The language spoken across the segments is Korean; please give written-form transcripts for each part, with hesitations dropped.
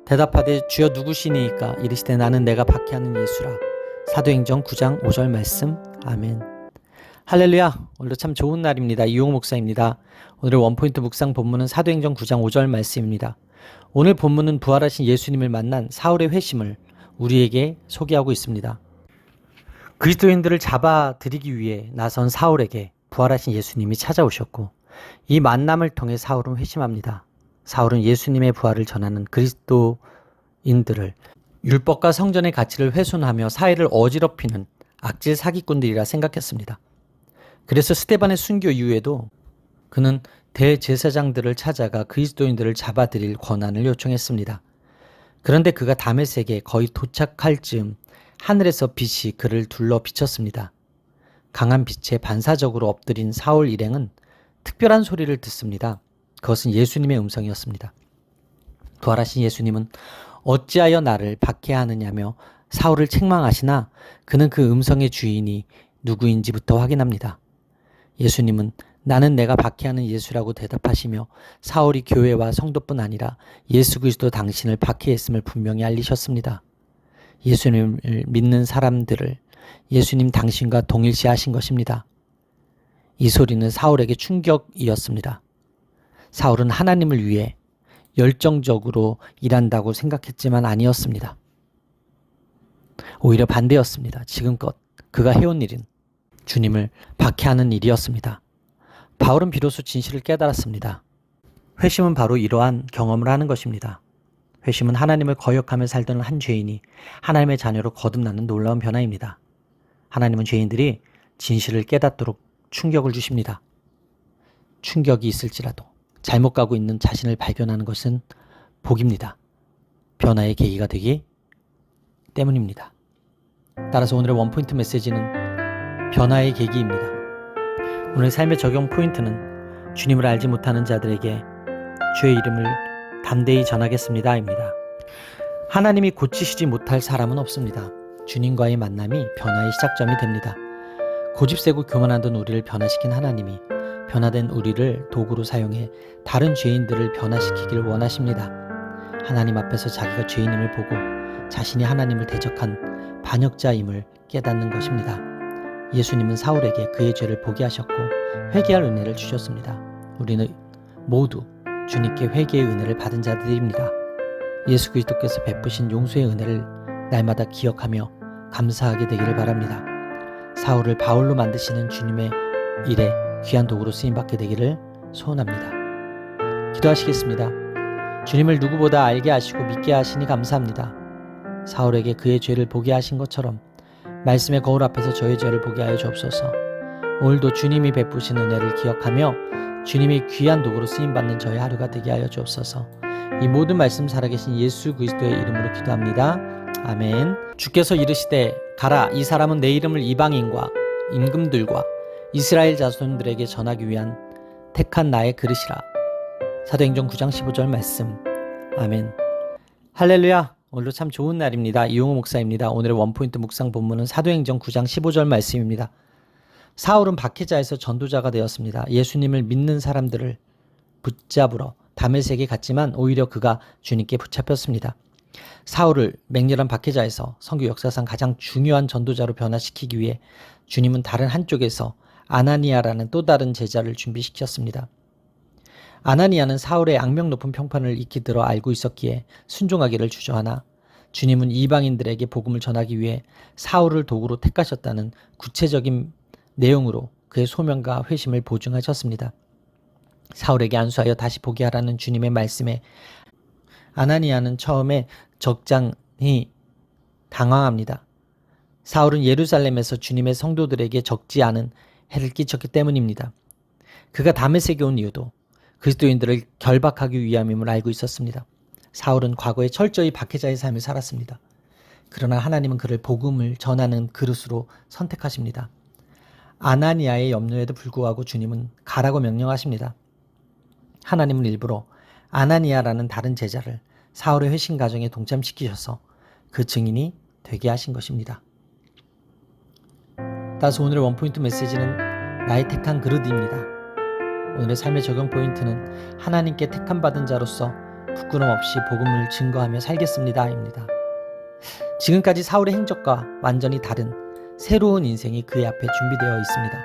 대답하되 주여 누구시니이까? 이르시되 나는 내가 박해하는 예수라. 사도행전 9장 5절 말씀. 아멘. 할렐루야. 오늘도 참 좋은 날입니다. 이용호 목사입니다. 오늘의 원포인트 묵상 본문은 사도행전 9장 5절 말씀입니다. 오늘 본문은 부활하신 예수님을 만난 사울의 회심을 우리에게 소개하고 있습니다. 그리스도인들을 잡아들이기 위해 나선 사울에게 부활하신 예수님이 찾아오셨고, 이 만남을 통해 사울은 회심합니다. 사울은 예수님의 부활을 전하는 그리스도인들을 율법과 성전의 가치를 훼손하며 사회를 어지럽히는 악질 사기꾼들이라 생각했습니다. 그래서 스데반의 순교 이후에도 그는 대제사장들을 찾아가 그리스도인들을 잡아들일 권한을 요청했습니다. 그런데 그가 다메섹에 거의 도착할 즈음 하늘에서 빛이 그를 둘러 비쳤습니다. 강한 빛에 반사적으로 엎드린 사울 일행은 특별한 소리를 듣습니다. 그것은 예수님의 음성이었습니다. 부활하신 예수님은 어찌하여 나를 박해하느냐며 사울을 책망하시나 그는 그 음성의 주인이 누구인지부터 확인합니다. 예수님은 나는 내가 박해하는 예수라고 대답하시며 사울이 교회와 성도뿐 아니라 예수 그리스도 당신을 박해했음을 분명히 알리셨습니다. 예수님을 믿는 사람들을 예수님 당신과 동일시하신 것입니다. 이 소리는 사울에게 충격이었습니다. 사울은 하나님을 위해 열정적으로 일한다고 생각했지만 아니었습니다. 오히려 반대였습니다. 지금껏 그가 해온 일은 주님을 박해하는 일이었습니다. 바울은 비로소 진실을 깨달았습니다. 회심은 바로 이러한 경험을 하는 것입니다. 회심은 하나님을 거역하며 살던 한 죄인이 하나님의 자녀로 거듭나는 놀라운 변화입니다. 하나님은 죄인들이 진실을 깨닫도록 충격을 주십니다. 충격이 있을지라도 잘못 가고 있는 자신을 발견하는 것은 복입니다. 변화의 계기가 되기 때문입니다. 따라서 오늘의 원포인트 메시지는 변화의 계기입니다. 오늘 삶의 적용 포인트는 주님을 알지 못하는 자들에게 주의 이름을 담대히 전하겠습니다입니다. 하나님이 고치시지 못할 사람은 없습니다. 주님과의 만남이 변화의 시작점이 됩니다. 고집세고 교만하던 우리를 변화시킨 하나님이 변화된 우리를 도구로 사용해 다른 죄인들을 변화시키길 원하십니다. 하나님 앞에서 자기가 죄인임을 보고 자신이 하나님을 대적한 반역자임을 깨닫는 것입니다. 예수님은 사울에게 그의 죄를 보게 하셨고 회개할 은혜를 주셨습니다. 우리는 모두 주님께 회개의 은혜를 받은 자들입니다. 예수 그리스도께서 베푸신 용서의 은혜를 날마다 기억하며 감사하게 되기를 바랍니다. 사울을 바울로 만드시는 주님의 일에 귀한 도구로 쓰임받게 되기를 소원합니다. 기도하시겠습니다. 주님을 누구보다 알게 하시고 믿게 하시니 감사합니다. 사울에게 그의 죄를 보게 하신 것처럼 말씀의 거울 앞에서 저의 죄를 보게 하여 주옵소서. 오늘도 주님이 베푸신 은혜를 기억하며 주님이 귀한 도구로 쓰임받는 저의 하루가 되게 하여 주옵소서. 이 모든 말씀 살아계신 예수 그리스도의 이름으로 기도합니다. 아멘. 주께서 이르시되 가라, 이 사람은 내 이름을 이방인과 임금들과 이스라엘 자손들에게 전하기 위한 택한 나의 그릇이라. 사도행전 9장 15절 말씀. 아멘. 할렐루야. 오늘도 참 좋은 날입니다. 이용호 목사입니다. 오늘의 원포인트 묵상 본문은 사도행전 9장 15절 말씀입니다. 사울은 박해자에서 전도자가 되었습니다. 예수님을 믿는 사람들을 붙잡으러 다메섹에 갔지만 오히려 그가 주님께 붙잡혔습니다. 사울을 맹렬한 박해자에서 선교 역사상 가장 중요한 전도자로 변화시키기 위해 주님은 다른 한쪽에서 아나니아라는 또 다른 제자를 준비시켰습니다. 아나니아는 사울의 악명 높은 평판을 익히 들어 알고 있었기에 순종하기를 주저하나 주님은 이방인들에게 복음을 전하기 위해 사울을 도구로 택하셨다는 구체적인 내용으로 그의 소명과 회심을 보증하셨습니다. 사울에게 안수하여 다시 보게 하라는 주님의 말씀에 아나니아는 처음에 적잖이 당황합니다. 사울은 예루살렘에서 주님의 성도들에게 적지 않은 해를 끼쳤기 때문입니다. 그가 다메섹에 온 이유도 그리스도인들을 결박하기 위함임을 알고 있었습니다. 사울은 과거에 철저히 박해자의 삶을 살았습니다. 그러나 하나님은 그를 복음을 전하는 그릇으로 선택하십니다. 아나니아의 염려에도 불구하고 주님은 가라고 명령하십니다. 하나님은 일부러 아나니아라는 다른 제자를 사울의 회심 과정에 동참시키셔서 그 증인이 되게 하신 것입니다. 따라서 오늘의 원포인트 메시지는 나의 택한 그릇입니다. 오늘의 삶의 적용 포인트는 하나님께 택함받은 자로서 부끄럼 없이 복음을 증거하며 살겠습니다. 입니다. 지금까지 사울의 행적과 완전히 다른 새로운 인생이 그의 앞에 준비되어 있습니다.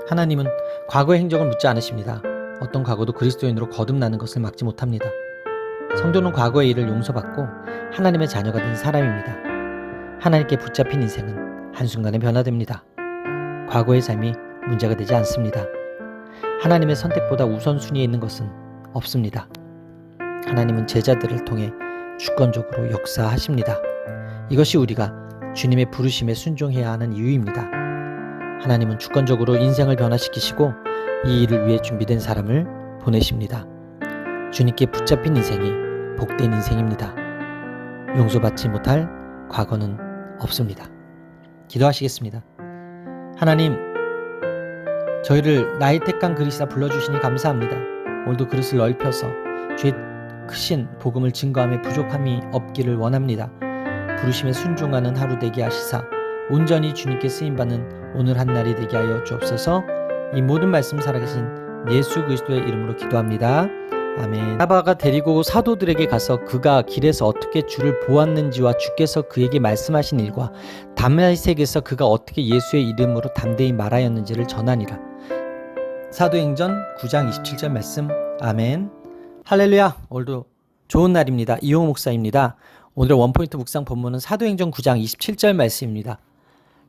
하나님은 과거의 행적을 묻지 않으십니다. 어떤 과거도 그리스도인으로 거듭나는 것을 막지 못합니다. 성도는 과거의 일을 용서받고 하나님의 자녀가 된 사람입니다. 하나님께 붙잡힌 인생은 한순간에 변화됩니다. 과거의 삶이 문제가 되지 않습니다. 하나님의 선택보다 우선순위에 있는 것은 없습니다. 하나님은 제자들을 통해 주권적으로 역사하십니다. 이것이 우리가 주님의 부르심에 순종해야 하는 이유입니다. 하나님은 주권적으로 인생을 변화시키시고 이 일을 위해 준비된 사람을 보내십니다. 주님께 붙잡힌 인생이 복된 인생입니다. 용서받지 못할 과거는 없습니다. 기도하시겠습니다. 하나님, 저희를 나의 택한 그릇이라 불러주시니 감사합니다. 오늘도 그릇을 넓혀서 주의 크신 복음을 증거함에 부족함이 없기를 원합니다. 부르심에 순종하는 하루 되게 하시사 온전히 주님께 쓰임받는 오늘 한 날이 되게 하여 주옵소서. 이 모든 말씀 살아계신 예수 그리스도의 이름으로 기도합니다. 아멘. 바나바가 데리고 사도들에게 가서 그가 길에서 어떻게 주를 보았는지와 주께서 그에게 말씀하신 일과 다메섹에서 그가 어떻게 예수의 이름으로 담대히 말하였는지를 전하니라. 사도행전 9장 27절 말씀. 아멘. 할렐루야. 오늘도 좋은 날입니다. 이용호 목사입니다. 오늘의 원포인트 묵상 본문은 사도행전 9장 27절 말씀입니다.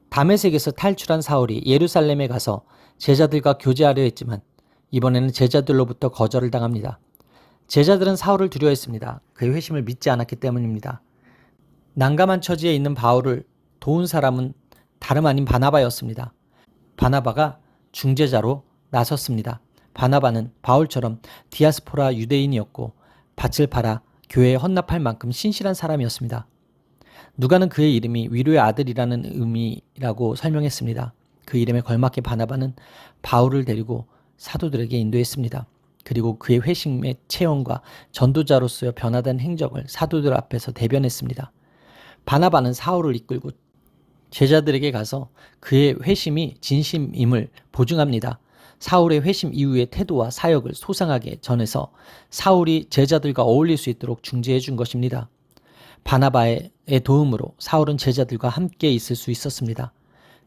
다메섹에서 탈출한 사울이 예루살렘에 가서 제자들과 교제하려 했지만 이번에는 제자들로부터 거절을 당합니다. 제자들은 사울을 두려워했습니다. 그의 회심을 믿지 않았기 때문입니다. 난감한 처지에 있는 바울을 도운 사람은 다름 아닌 바나바였습니다. 바나바가 중재자로 나섰습니다. 바나바는 바울처럼 디아스포라 유대인이었고 밭을 팔아 교회에 헌납할 만큼 신실한 사람이었습니다. 누가는 그의 이름이 위로의 아들이라는 의미라고 설명했습니다. 그 이름에 걸맞게 바나바는 바울을 데리고 사도들에게 인도했습니다. 그리고 그의 회심의 체험과 전도자로서의 변화된 행적을 사도들 앞에서 대변했습니다. 바나바는 사울을 이끌고 제자들에게 가서 그의 회심이 진심임을 보증합니다. 사울의 회심 이후의 태도와 사역을 소상하게 전해서 사울이 제자들과 어울릴 수 있도록 중재해 준 것입니다. 바나바의 도움으로 사울은 제자들과 함께 있을 수 있었습니다.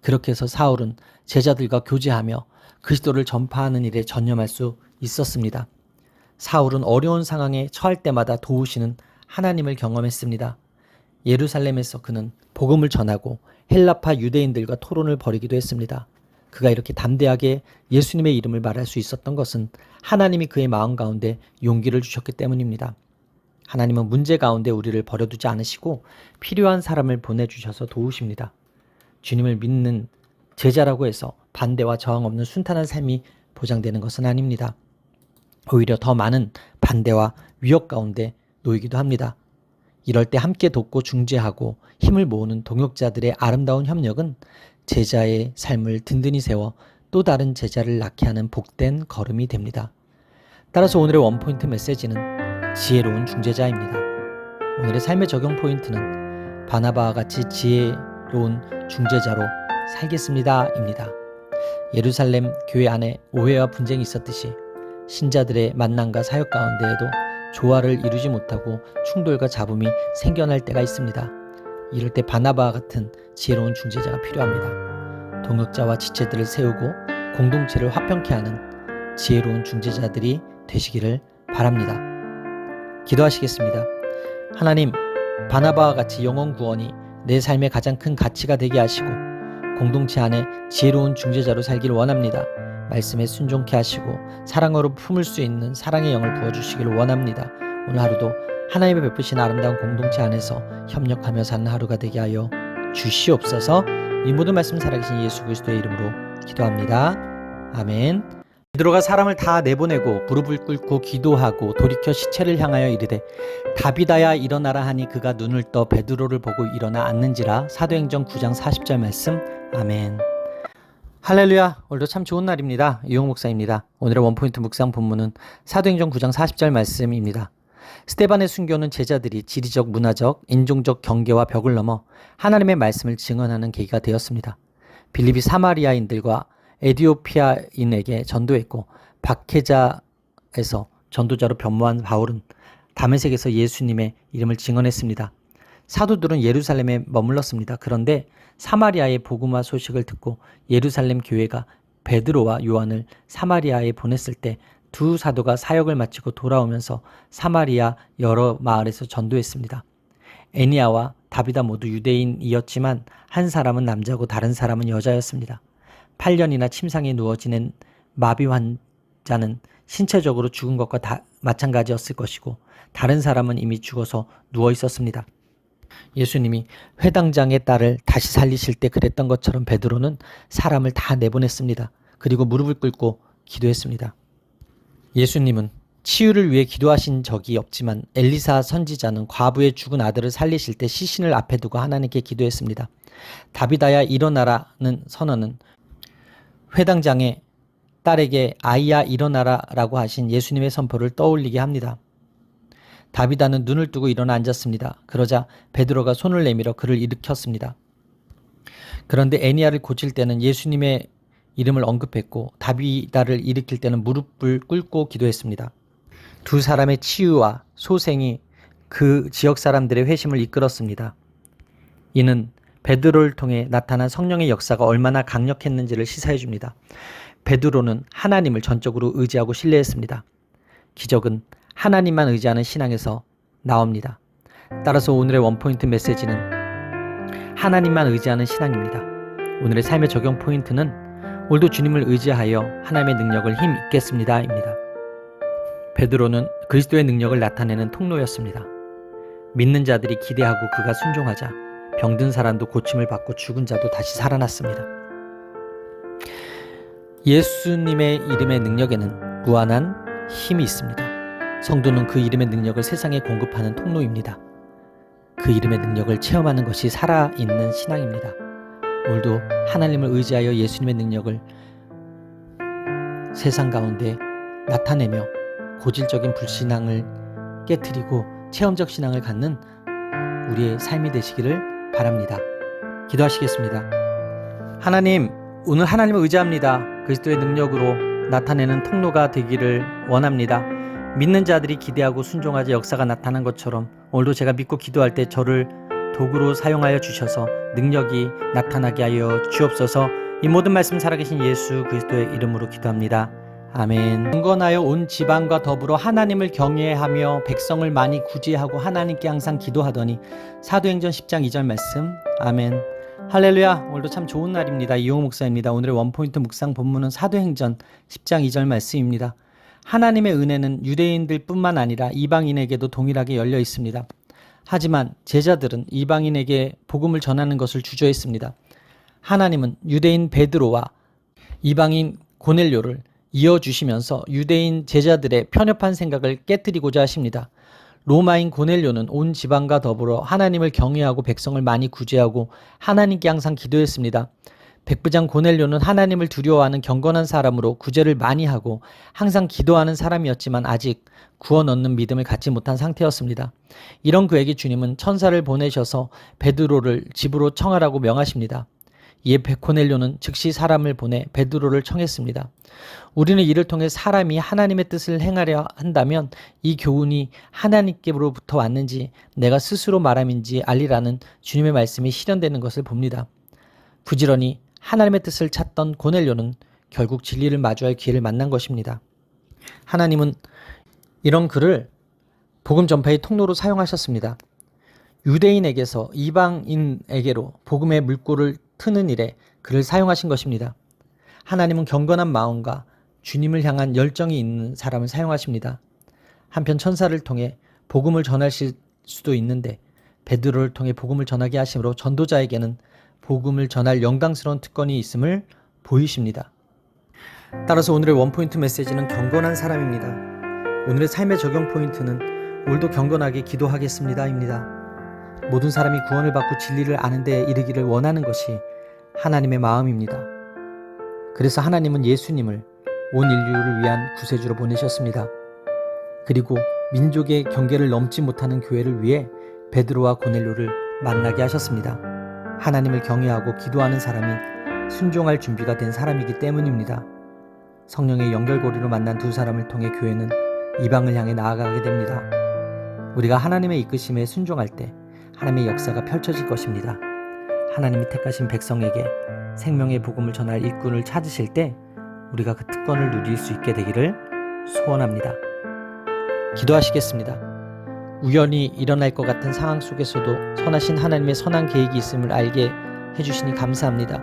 그렇게 해서 사울은 제자들과 교제하며 그리스도를 전파하는 일에 전념할 수 있었습니다. 사울은 어려운 상황에 처할 때마다 도우시는 하나님을 경험했습니다. 예루살렘에서 그는 복음을 전하고 헬라파 유대인들과 토론을 벌이기도 했습니다. 그가 이렇게 담대하게 예수님의 이름을 말할 수 있었던 것은 하나님이 그의 마음 가운데 용기를 주셨기 때문입니다. 하나님은 문제 가운데 우리를 버려두지 않으시고 필요한 사람을 보내주셔서 도우십니다. 주님을 믿는 제자라고 해서 반대와 저항 없는 순탄한 삶이 보장되는 것은 아닙니다. 오히려 더 많은 반대와 위협 가운데 놓이기도 합니다. 이럴 때 함께 돕고 중재하고 힘을 모으는 동역자들의 아름다운 협력은 제자의 삶을 든든히 세워 또 다른 제자를 낳게 하는 복된 걸음이 됩니다. 따라서 오늘의 원포인트 메시지는 지혜로운 중재자입니다. 오늘의 삶의 적용 포인트는 바나바와 같이 지혜로운 중재자로 살겠습니다 입니다. 예루살렘 교회 안에 오해와 분쟁이 있었듯이 신자들의 만남과 사역 가운데에도 조화를 이루지 못하고 충돌과 잡음이 생겨날 때가 있습니다. 이럴 때 바나바와 같은 지혜로운 중재자가 필요합니다. 동역자와 지체들을 세우고 공동체를 화평케 하는 지혜로운 중재자들이 되시기를 바랍니다. 기도하시겠습니다. 하나님, 바나바와 같이 영혼 구원이 내 삶의 가장 큰 가치가 되게 하시고 공동체 안에 지혜로운 중재자로 살기를 원합니다. 말씀에 순종케 하시고 사랑으로 품을 수 있는 사랑의 영을 부어주시기를 원합니다. 오늘 하루도 하나님의 베푸신 아름다운 공동체 안에서 협력하며 사는 하루가 되게 하여 주시옵소서. 이 모든 말씀 살아계신 예수 그리스도의 이름으로 기도합니다. 아멘. 베드로가 사람을 다 내보내고 무릎을 꿇고 기도하고 돌이켜 시체를 향하여 이르되 다비다야 일어나라 하니 그가 눈을 떠 베드로를 보고 일어나 앉는지라. 사도행전 9장 40절 말씀. 아멘. 할렐루야. 오늘도 참 좋은 날입니다. 이용 목사입니다. 오늘의 원포인트 묵상 본문은 사도행전 9장 40절 말씀입니다. 스데반의 순교는 제자들이 지리적, 문화적, 인종적 경계와 벽을 넘어 하나님의 말씀을 증언하는 계기가 되었습니다. 빌립이 사마리아인들과 에디오피아인에게 전도했고 박해자에서 전도자로 변모한 바울은 다메섹에서 예수님의 이름을 증언했습니다. 사도들은 예루살렘에 머물렀습니다. 그런데 사마리아의 복음화 소식을 듣고 예루살렘 교회가 베드로와 요한을 사마리아에 보냈을 때 두 사도가 사역을 마치고 돌아오면서 사마리아 여러 마을에서 전도했습니다. 애니아와 다비다 모두 유대인이었지만 한 사람은 남자고 다른 사람은 여자였습니다. 8년이나 침상에 누워 지낸 마비 환자는 신체적으로 죽은 것과 마찬가지였을 것이고 다른 사람은 이미 죽어서 누워 있었습니다. 예수님이 회당장의 딸을 다시 살리실 때 그랬던 것처럼 베드로는 사람을 다 내보냈습니다. 그리고 무릎을 꿇고 기도했습니다. 예수님은 치유를 위해 기도하신 적이 없지만 엘리사 선지자는 과부의 죽은 아들을 살리실 때 시신을 앞에 두고 하나님께 기도했습니다. 다비다야 일어나라는 선언은 회당장의 딸에게 아이야 일어나라 라고 하신 예수님의 선포를 떠올리게 합니다. 다비다는 눈을 뜨고 일어나 앉았습니다. 그러자 베드로가 손을 내밀어 그를 일으켰습니다. 그런데 애니아를 고칠 때는 예수님의 이름을 언급했고 다비다를 일으킬 때는 무릎을 꿇고 기도했습니다. 두 사람의 치유와 소생이 그 지역 사람들의 회심을 이끌었습니다. 이는 베드로를 통해 나타난 성령의 역사가 얼마나 강력했는지를 시사해 줍니다. 베드로는 하나님을 전적으로 의지하고 신뢰했습니다. 기적은 하나님만 의지하는 신앙에서 나옵니다. 따라서 오늘의 원포인트 메시지는 하나님만 의지하는 신앙입니다. 오늘의 삶의 적용 포인트는 오늘도 주님을 의지하여 하나님의 능력을 힘 있겠습니다 입니다. 베드로는 그리스도의 능력을 나타내는 통로였습니다. 믿는 자들이 기대하고 그가 순종하자 병든 사람도 고침을 받고 죽은 자도 다시 살아났습니다. 예수님의 이름의 능력에는 무한한 힘이 있습니다. 성도는 그 이름의 능력을 세상에 공급하는 통로입니다. 그 이름의 능력을 체험하는 것이 살아있는 신앙입니다. 오늘도 하나님을 의지하여 예수님의 능력을 세상 가운데 나타내며 고질적인 불신앙을 깨트리고 체험적 신앙을 갖는 우리의 삶이 되시기를 바랍니다. 기도하시겠습니다. 하나님, 오늘 하나님을 의지합니다. 그리스도의 능력으로 나타내는 통로가 되기를 원합니다. 믿는 자들이 기대하고 순종하자 역사가 나타난 것처럼 오늘도 제가 믿고 기도할 때 저를 도구로 사용하여 주셔서 능력이 나타나게 하여 주옵소서. 이 모든 말씀 살아계신 예수 그리스도의 이름으로 기도합니다. 아멘. 경건하여 온 지방과 더불어 하나님을 경외하며 백성을 많이 구제하고 하나님께 항상 기도하더니. 사도행전 10장 2절 말씀. 아멘. 할렐루야. 오늘도 참 좋은 날입니다. 이용호 목사입니다. 오늘의 원포인트 묵상 본문은 사도행전 10장 2절 말씀입니다. 하나님의 은혜는 유대인들 뿐만 아니라 이방인에게도 동일하게 열려 있습니다. 하지만 제자들은 이방인에게 복음을 전하는 것을 주저했습니다. 하나님은 유대인 베드로와 이방인 고넬료를 이어주시면서 유대인 제자들의 편협한 생각을 깨뜨리고자 하십니다. 로마인 고넬료는 온 지방과 더불어 하나님을 경외하고 백성을 많이 구제하고 하나님께 항상 기도했습니다. 백부장 고넬료는 하나님을 두려워하는 경건한 사람으로 구제를 많이 하고 항상 기도하는 사람이었지만 아직 구원 얻는 믿음을 갖지 못한 상태였습니다. 이런 그에게 주님은 천사를 보내셔서 베드로를 집으로 청하라고 명하십니다. 이에 고넬료는 즉시 사람을 보내 베드로를 청했습니다. 우리는 이를 통해 사람이 하나님의 뜻을 행하려 한다면 이 교훈이 하나님께로부터 왔는지 내가 스스로 말함인지 알리라는 주님의 말씀이 실현되는 것을 봅니다. 부지런히 하나님의 뜻을 찾던 고넬료는 결국 진리를 마주할 기회를 만난 것입니다. 하나님은 이런 그를 복음 전파의 통로로 사용하셨습니다. 유대인에게서 이방인에게로 복음의 물꼬를 트는 일에 그를 사용하신 것입니다. 하나님은 경건한 마음과 주님을 향한 열정이 있는 사람을 사용하십니다. 한편 천사를 통해 복음을 전하실 수도 있는데 베드로를 통해 복음을 전하게 하심으로 전도자에게는 복음을 전할 영광스러운 특권이 있음을 보이십니다. 따라서 오늘의 원포인트 메시지는 경건한 사람입니다. 오늘의 삶의 적용 포인트는 오늘도 경건하게 기도하겠습니다 입니다. 모든 사람이 구원을 받고 진리를 아는 데 이르기를 원하는 것이 하나님의 마음입니다. 그래서 하나님은 예수님을 온 인류를 위한 구세주로 보내셨습니다. 그리고 민족의 경계를 넘지 못하는 교회를 위해 베드로와 고넬료를 만나게 하셨습니다. 하나님을 경외하고 기도하는 사람이 순종할 준비가 된 사람이기 때문입니다. 성령의 연결고리로 만난 두 사람을 통해 교회는 이방을 향해 나아가게 됩니다. 우리가 하나님의 이끄심에 순종할 때 하나님의 역사가 펼쳐질 것입니다. 하나님이 택하신 백성에게 생명의 복음을 전할 일꾼을 찾으실 때 우리가 그 특권을 누릴 수 있게 되기를 소원합니다. 기도하시겠습니다. 우연히 일어날 것 같은 상황 속에서도 선하신 하나님의 선한 계획이 있음을 알게 해주시니 감사합니다.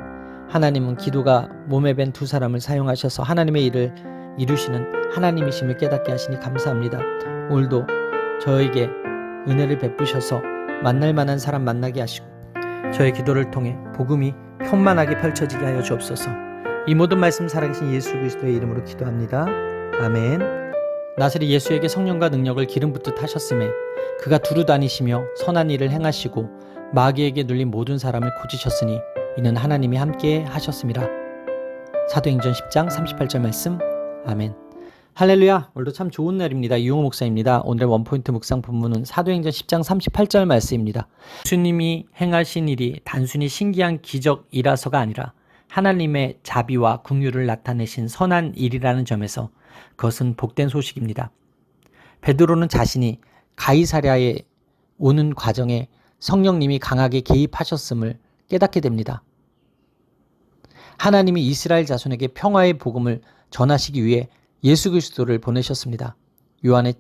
하나님은 기도가 몸에 밴 두 사람을 사용하셔서 하나님의 일을 이루시는 하나님이심을 깨닫게 하시니 감사합니다. 오늘도 저에게 은혜를 베푸셔서 만날 만한 사람 만나게 하시고 저의 기도를 통해 복음이 편만하게 펼쳐지게 하여 주옵소서. 이 모든 말씀 살아계신 예수 그리스도의 이름으로 기도합니다. 아멘. 나사렛 예수에게 성령과 능력을 기름 붓듯 하셨음에 그가 두루 다니시며 선한 일을 행하시고 마귀에게 눌린 모든 사람을 고치셨으니 이는 하나님이 함께 하셨습니다. 사도행전 10장 38절 말씀. 아멘. 할렐루야. 오늘도 참 좋은 날입니다. 이용호 목사입니다. 오늘의 원포인트 묵상 본문은 사도행전 10장 38절 말씀입니다. 예수님이 행하신 일이 단순히 신기한 기적이라서가 아니라 하나님의 자비와 긍휼을 나타내신 선한 일이라는 점에서 그것은 복된 소식입니다. 베드로는 자신이 가이사랴에 오는 과정에 성령님이 강하게 개입하셨음을 깨닫게 됩니다. 하나님이 이스라엘 자손에게 평화의 복음을 전하시기 위해 예수 그리스도를 보내셨습니다. 요한의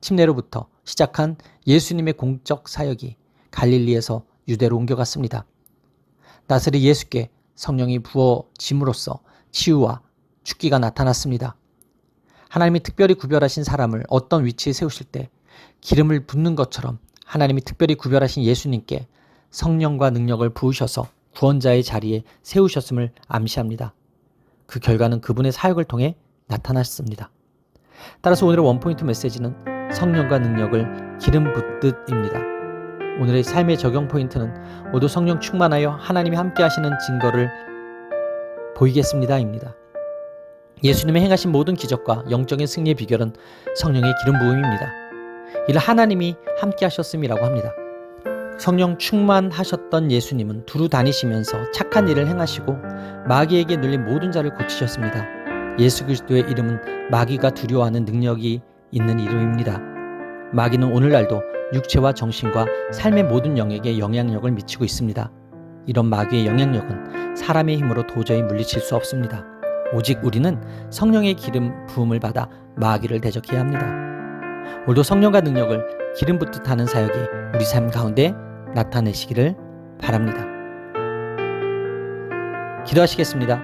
침례로부터 시작한 예수님의 공적 사역이 갈릴리에서 유대로 옮겨갔습니다. 나사렛 예수께 성령이 부어짐으로써 치유와 죽기가 나타났습니다. 하나님이 특별히 구별하신 사람을 어떤 위치에 세우실 때 기름을 붓는 것처럼 하나님이 특별히 구별하신 예수님께 성령과 능력을 부으셔서 구원자의 자리에 세우셨음을 암시합니다. 그 결과는 그분의 사역을 통해 나타났습니다. 따라서 오늘의 원포인트 메시지는 성령과 능력을 기름 붓듯입니다. 오늘의 삶의 적용 포인트는 모두 성령 충만하여 하나님이 함께 하시는 증거를 보이겠습니다입니다. 예수님의 행하신 모든 기적과 영적인 승리의 비결은 성령의 기름 부음입니다. 이를 하나님이 함께 하셨음이라고 합니다. 성령 충만하셨던 예수님은 두루 다니시면서 착한 일을 행하시고 마귀에게 눌린 모든 자를 고치셨습니다. 예수 그리스도의 이름은 마귀가 두려워하는 능력이 있는 이름입니다. 마귀는 오늘날도 육체와 정신과 삶의 모든 영역에 영향력을 미치고 있습니다. 이런 마귀의 영향력은 사람의 힘으로 도저히 물리칠 수 없습니다. 오직 우리는 성령의 기름 부음을 받아 마귀를 대적해야 합니다. 오늘도 성령과 능력을 기름 붓듯 하는 사역이 우리 삶 가운데 나타내시기를 바랍니다. 기도하시겠습니다.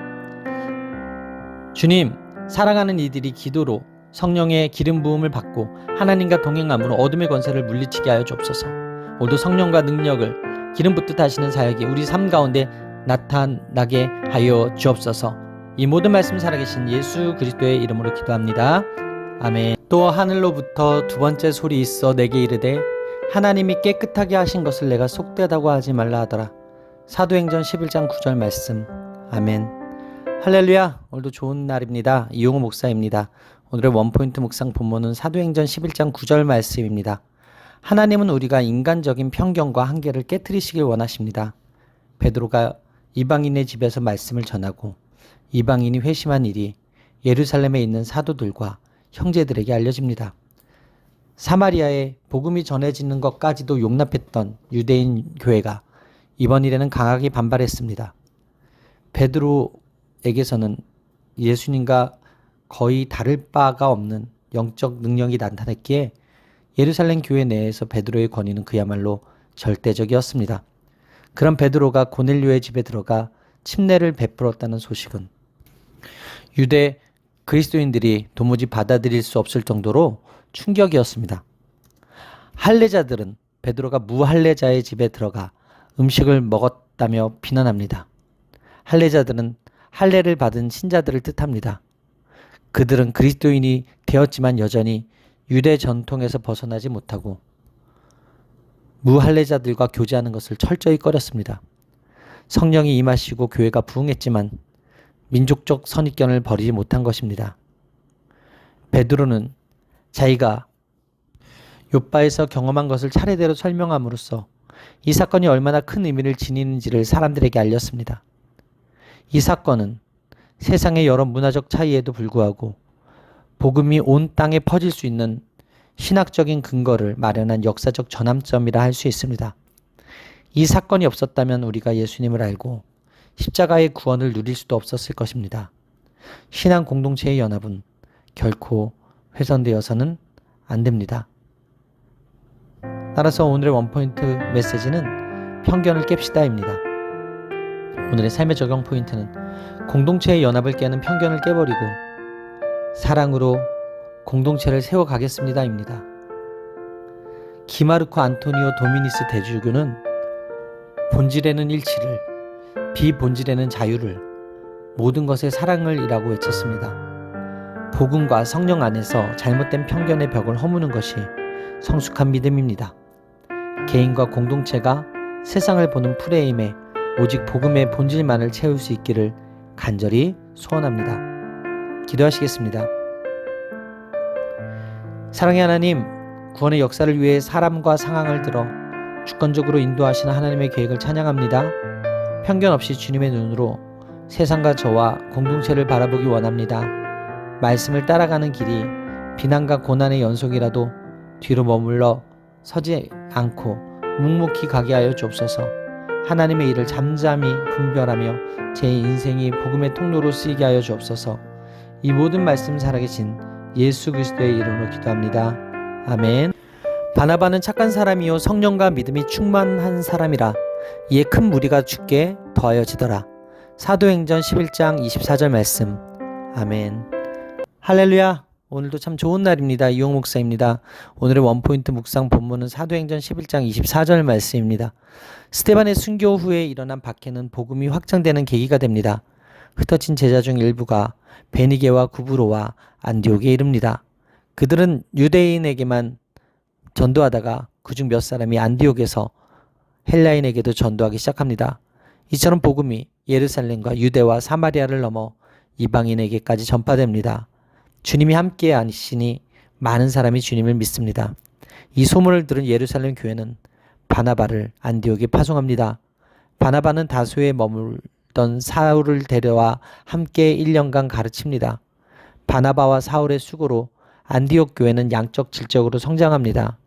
주님, 사랑하는 이들이 기도로 성령의 기름 부음을 받고 하나님과 동행함으로 어둠의 권세를 물리치게 하여 주옵소서. 오늘도 성령과 능력을 기름 붓듯 하시는 사역이 우리 삶 가운데 나타나게 하여 주옵소서. 이 모든 말씀 살아계신 예수 그리스도의 이름으로 기도합니다. 아멘. 또 하늘로부터 두 번째 소리 있어 내게 이르되 하나님이 깨끗하게 하신 것을 내가 속되다고 하지 말라 하더라. 사도행전 11장 9절 말씀. 아멘. 할렐루야. 오늘도 좋은 날입니다. 이용호 목사입니다. 오늘의 원포인트 묵상 본문은 사도행전 11장 9절 말씀입니다. 하나님은 우리가 인간적인 편견과 한계를 깨트리시길 원하십니다. 베드로가 이방인의 집에서 말씀을 전하고 이방인이 회심한 일이 예루살렘에 있는 사도들과 형제들에게 알려집니다. 사마리아에 복음이 전해지는 것까지도 용납했던 유대인 교회가 이번 일에는 강하게 반발했습니다. 베드로에게서는 예수님과 거의 다를 바가 없는 영적 능력이 나타났기에 예루살렘 교회 내에서 베드로의 권위는 그야말로 절대적이었습니다. 그런 베드로가 고넬료의 집에 들어가 침례를 베풀었다는 소식은 유대 그리스도인들이 도무지 받아들일 수 없을 정도로 충격이었습니다. 할례자들은 베드로가 무할례자의 집에 들어가 음식을 먹었다며 비난합니다. 할례자들은 할례를 받은 신자들을 뜻합니다. 그들은 그리스도인이 되었지만 여전히 유대 전통에서 벗어나지 못하고 무할례자들과 교제하는 것을 철저히 꺼렸습니다. 성령이 임하시고 교회가 부흥했지만 민족적 선입견을 버리지 못한 것입니다. 베드로는 자기가 욥바에서 경험한 것을 차례대로 설명함으로써 이 사건이 얼마나 큰 의미를 지니는지를 사람들에게 알렸습니다. 이 사건은 세상의 여러 문화적 차이에도 불구하고 복음이 온 땅에 퍼질 수 있는 신학적인 근거를 마련한 역사적 전환점이라 할 수 있습니다. 이 사건이 없었다면 우리가 예수님을 알고 십자가의 구원을 누릴 수도 없었을 것입니다. 신앙 공동체의 연합은 결코 훼손되어서는 안 됩니다. 따라서 오늘의 원포인트 메시지는 편견을 깹시다입니다. 오늘의 삶의 적용 포인트는 공동체의 연합을 깨는 편견을 깨버리고 사랑으로 공동체를 세워가겠습니다입니다. 기마르코 안토니오 도미니스 대주교는 본질에는 일치를, 비본질에는 자유를, 모든 것에 사랑을 이라고 외쳤습니다. 복음과 성령 안에서 잘못된 편견의 벽을 허무는 것이 성숙한 믿음입니다. 개인과 공동체가 세상을 보는 프레임에 오직 복음의 본질만을 채울 수 있기를 간절히 소원합니다. 기도하시겠습니다. 사랑의 하나님, 구원의 역사를 위해 사람과 상황을 들어 주권적으로 인도하시는 하나님의 계획을 찬양합니다. 편견 없이 주님의 눈으로 세상과 저와 공동체를 바라보기 원합니다. 말씀을 따라가는 길이 비난과 고난의 연속이라도 뒤로 머물러 서지 않고 묵묵히 가게 하여 주옵소서. 하나님의 일을 잠잠히 분별하며 제 인생이 복음의 통로로 쓰이게 하여 주옵소서. 이 모든 말씀 살아계신 예수 그리스도의 이름으로 기도합니다. 아멘. 바나바는 착한 사람이요 성령과 믿음이 충만한 사람이라 이에 큰 무리가 주께 더하여지더라. 사도행전 11장 24절 말씀. 아멘. 할렐루야. 오늘도 참 좋은 날입니다. 이용 목사입니다. 오늘의 원포인트 묵상 본문은 사도행전 11장 24절 말씀입니다. 스데반의 순교 후에 일어난 박해는 복음이 확장되는 계기가 됩니다. 흩어진 제자 중 일부가 베니게와 구브로와 안디옥에 이릅니다. 그들은 유대인에게만 전도하다가 그중 몇 사람이 안디옥에서 헬라인에게도 전도하기 시작합니다. 이처럼 복음이 예루살렘과 유대와 사마리아를 넘어 이방인에게까지 전파됩니다. 주님이 함께 하시니 많은 사람이 주님을 믿습니다. 이 소문을 들은 예루살렘 교회는 바나바를 안디옥에 파송합니다. 바나바는 다소에 머물던 사울을 데려와 함께 1년간 가르칩니다. 바나바와 사울의 수고로 안디옥 교회는 양적 질적으로 성장합니다.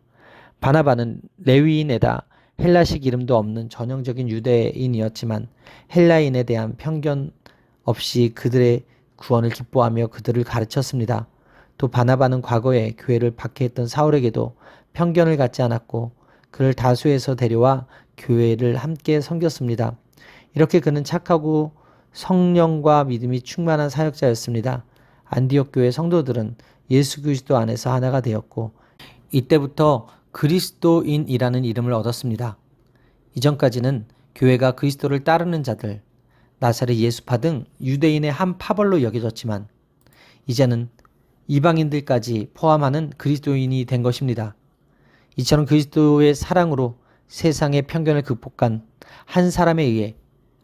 바나바는 레위인에다 헬라식 이름도 없는 전형적인 유대인이었지만 헬라인에 대한 편견 없이 그들의 구원을 기뻐하며 그들을 가르쳤습니다. 또 바나바는 과거에 교회를 박해했던 사울에게도 편견을 갖지 않았고 그를 다수에서 데려와 교회를 함께 섬겼습니다. 이렇게 그는 착하고 성령과 믿음이 충만한 사역자였습니다. 안디옥 교회 성도들은 예수 그리스도 안에서 하나가 되었고 이때부터 그리스도인이라는 이름을 얻었습니다. 이전까지는 교회가 그리스도를 따르는 자들, 나사렛 예수파 등 유대인의 한 파벌로 여겨졌지만 이제는 이방인들까지 포함하는 그리스도인이 된 것입니다. 이처럼 그리스도의 사랑으로 세상의 편견을 극복한 한 사람에 의해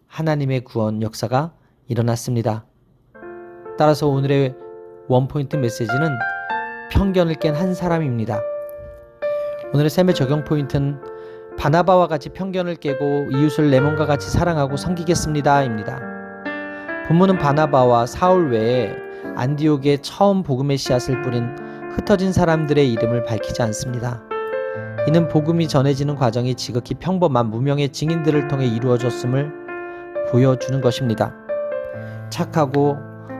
하나님의 구원 역사가 일어났습니다. 따라서 오늘의 원포인트 메시지는 편견을 깬 한 사람입니다. 오늘의 삶의 적용 포인트는 바나바와 같이 편견을 깨고 이웃을 내 몸과 같이 사랑하고 섬기겠습니다 입니다. 본문은 바나바와 사울 외에 안디옥에 처음 복음의 씨앗을 뿌린 흩어진 사람들의 이름을 밝히지 않습니다. 이는 복음이 전해지는 과정이 지극히 평범한 무명의 증인들을 통해 이루어졌음을 보여주는 것입니다. 착하고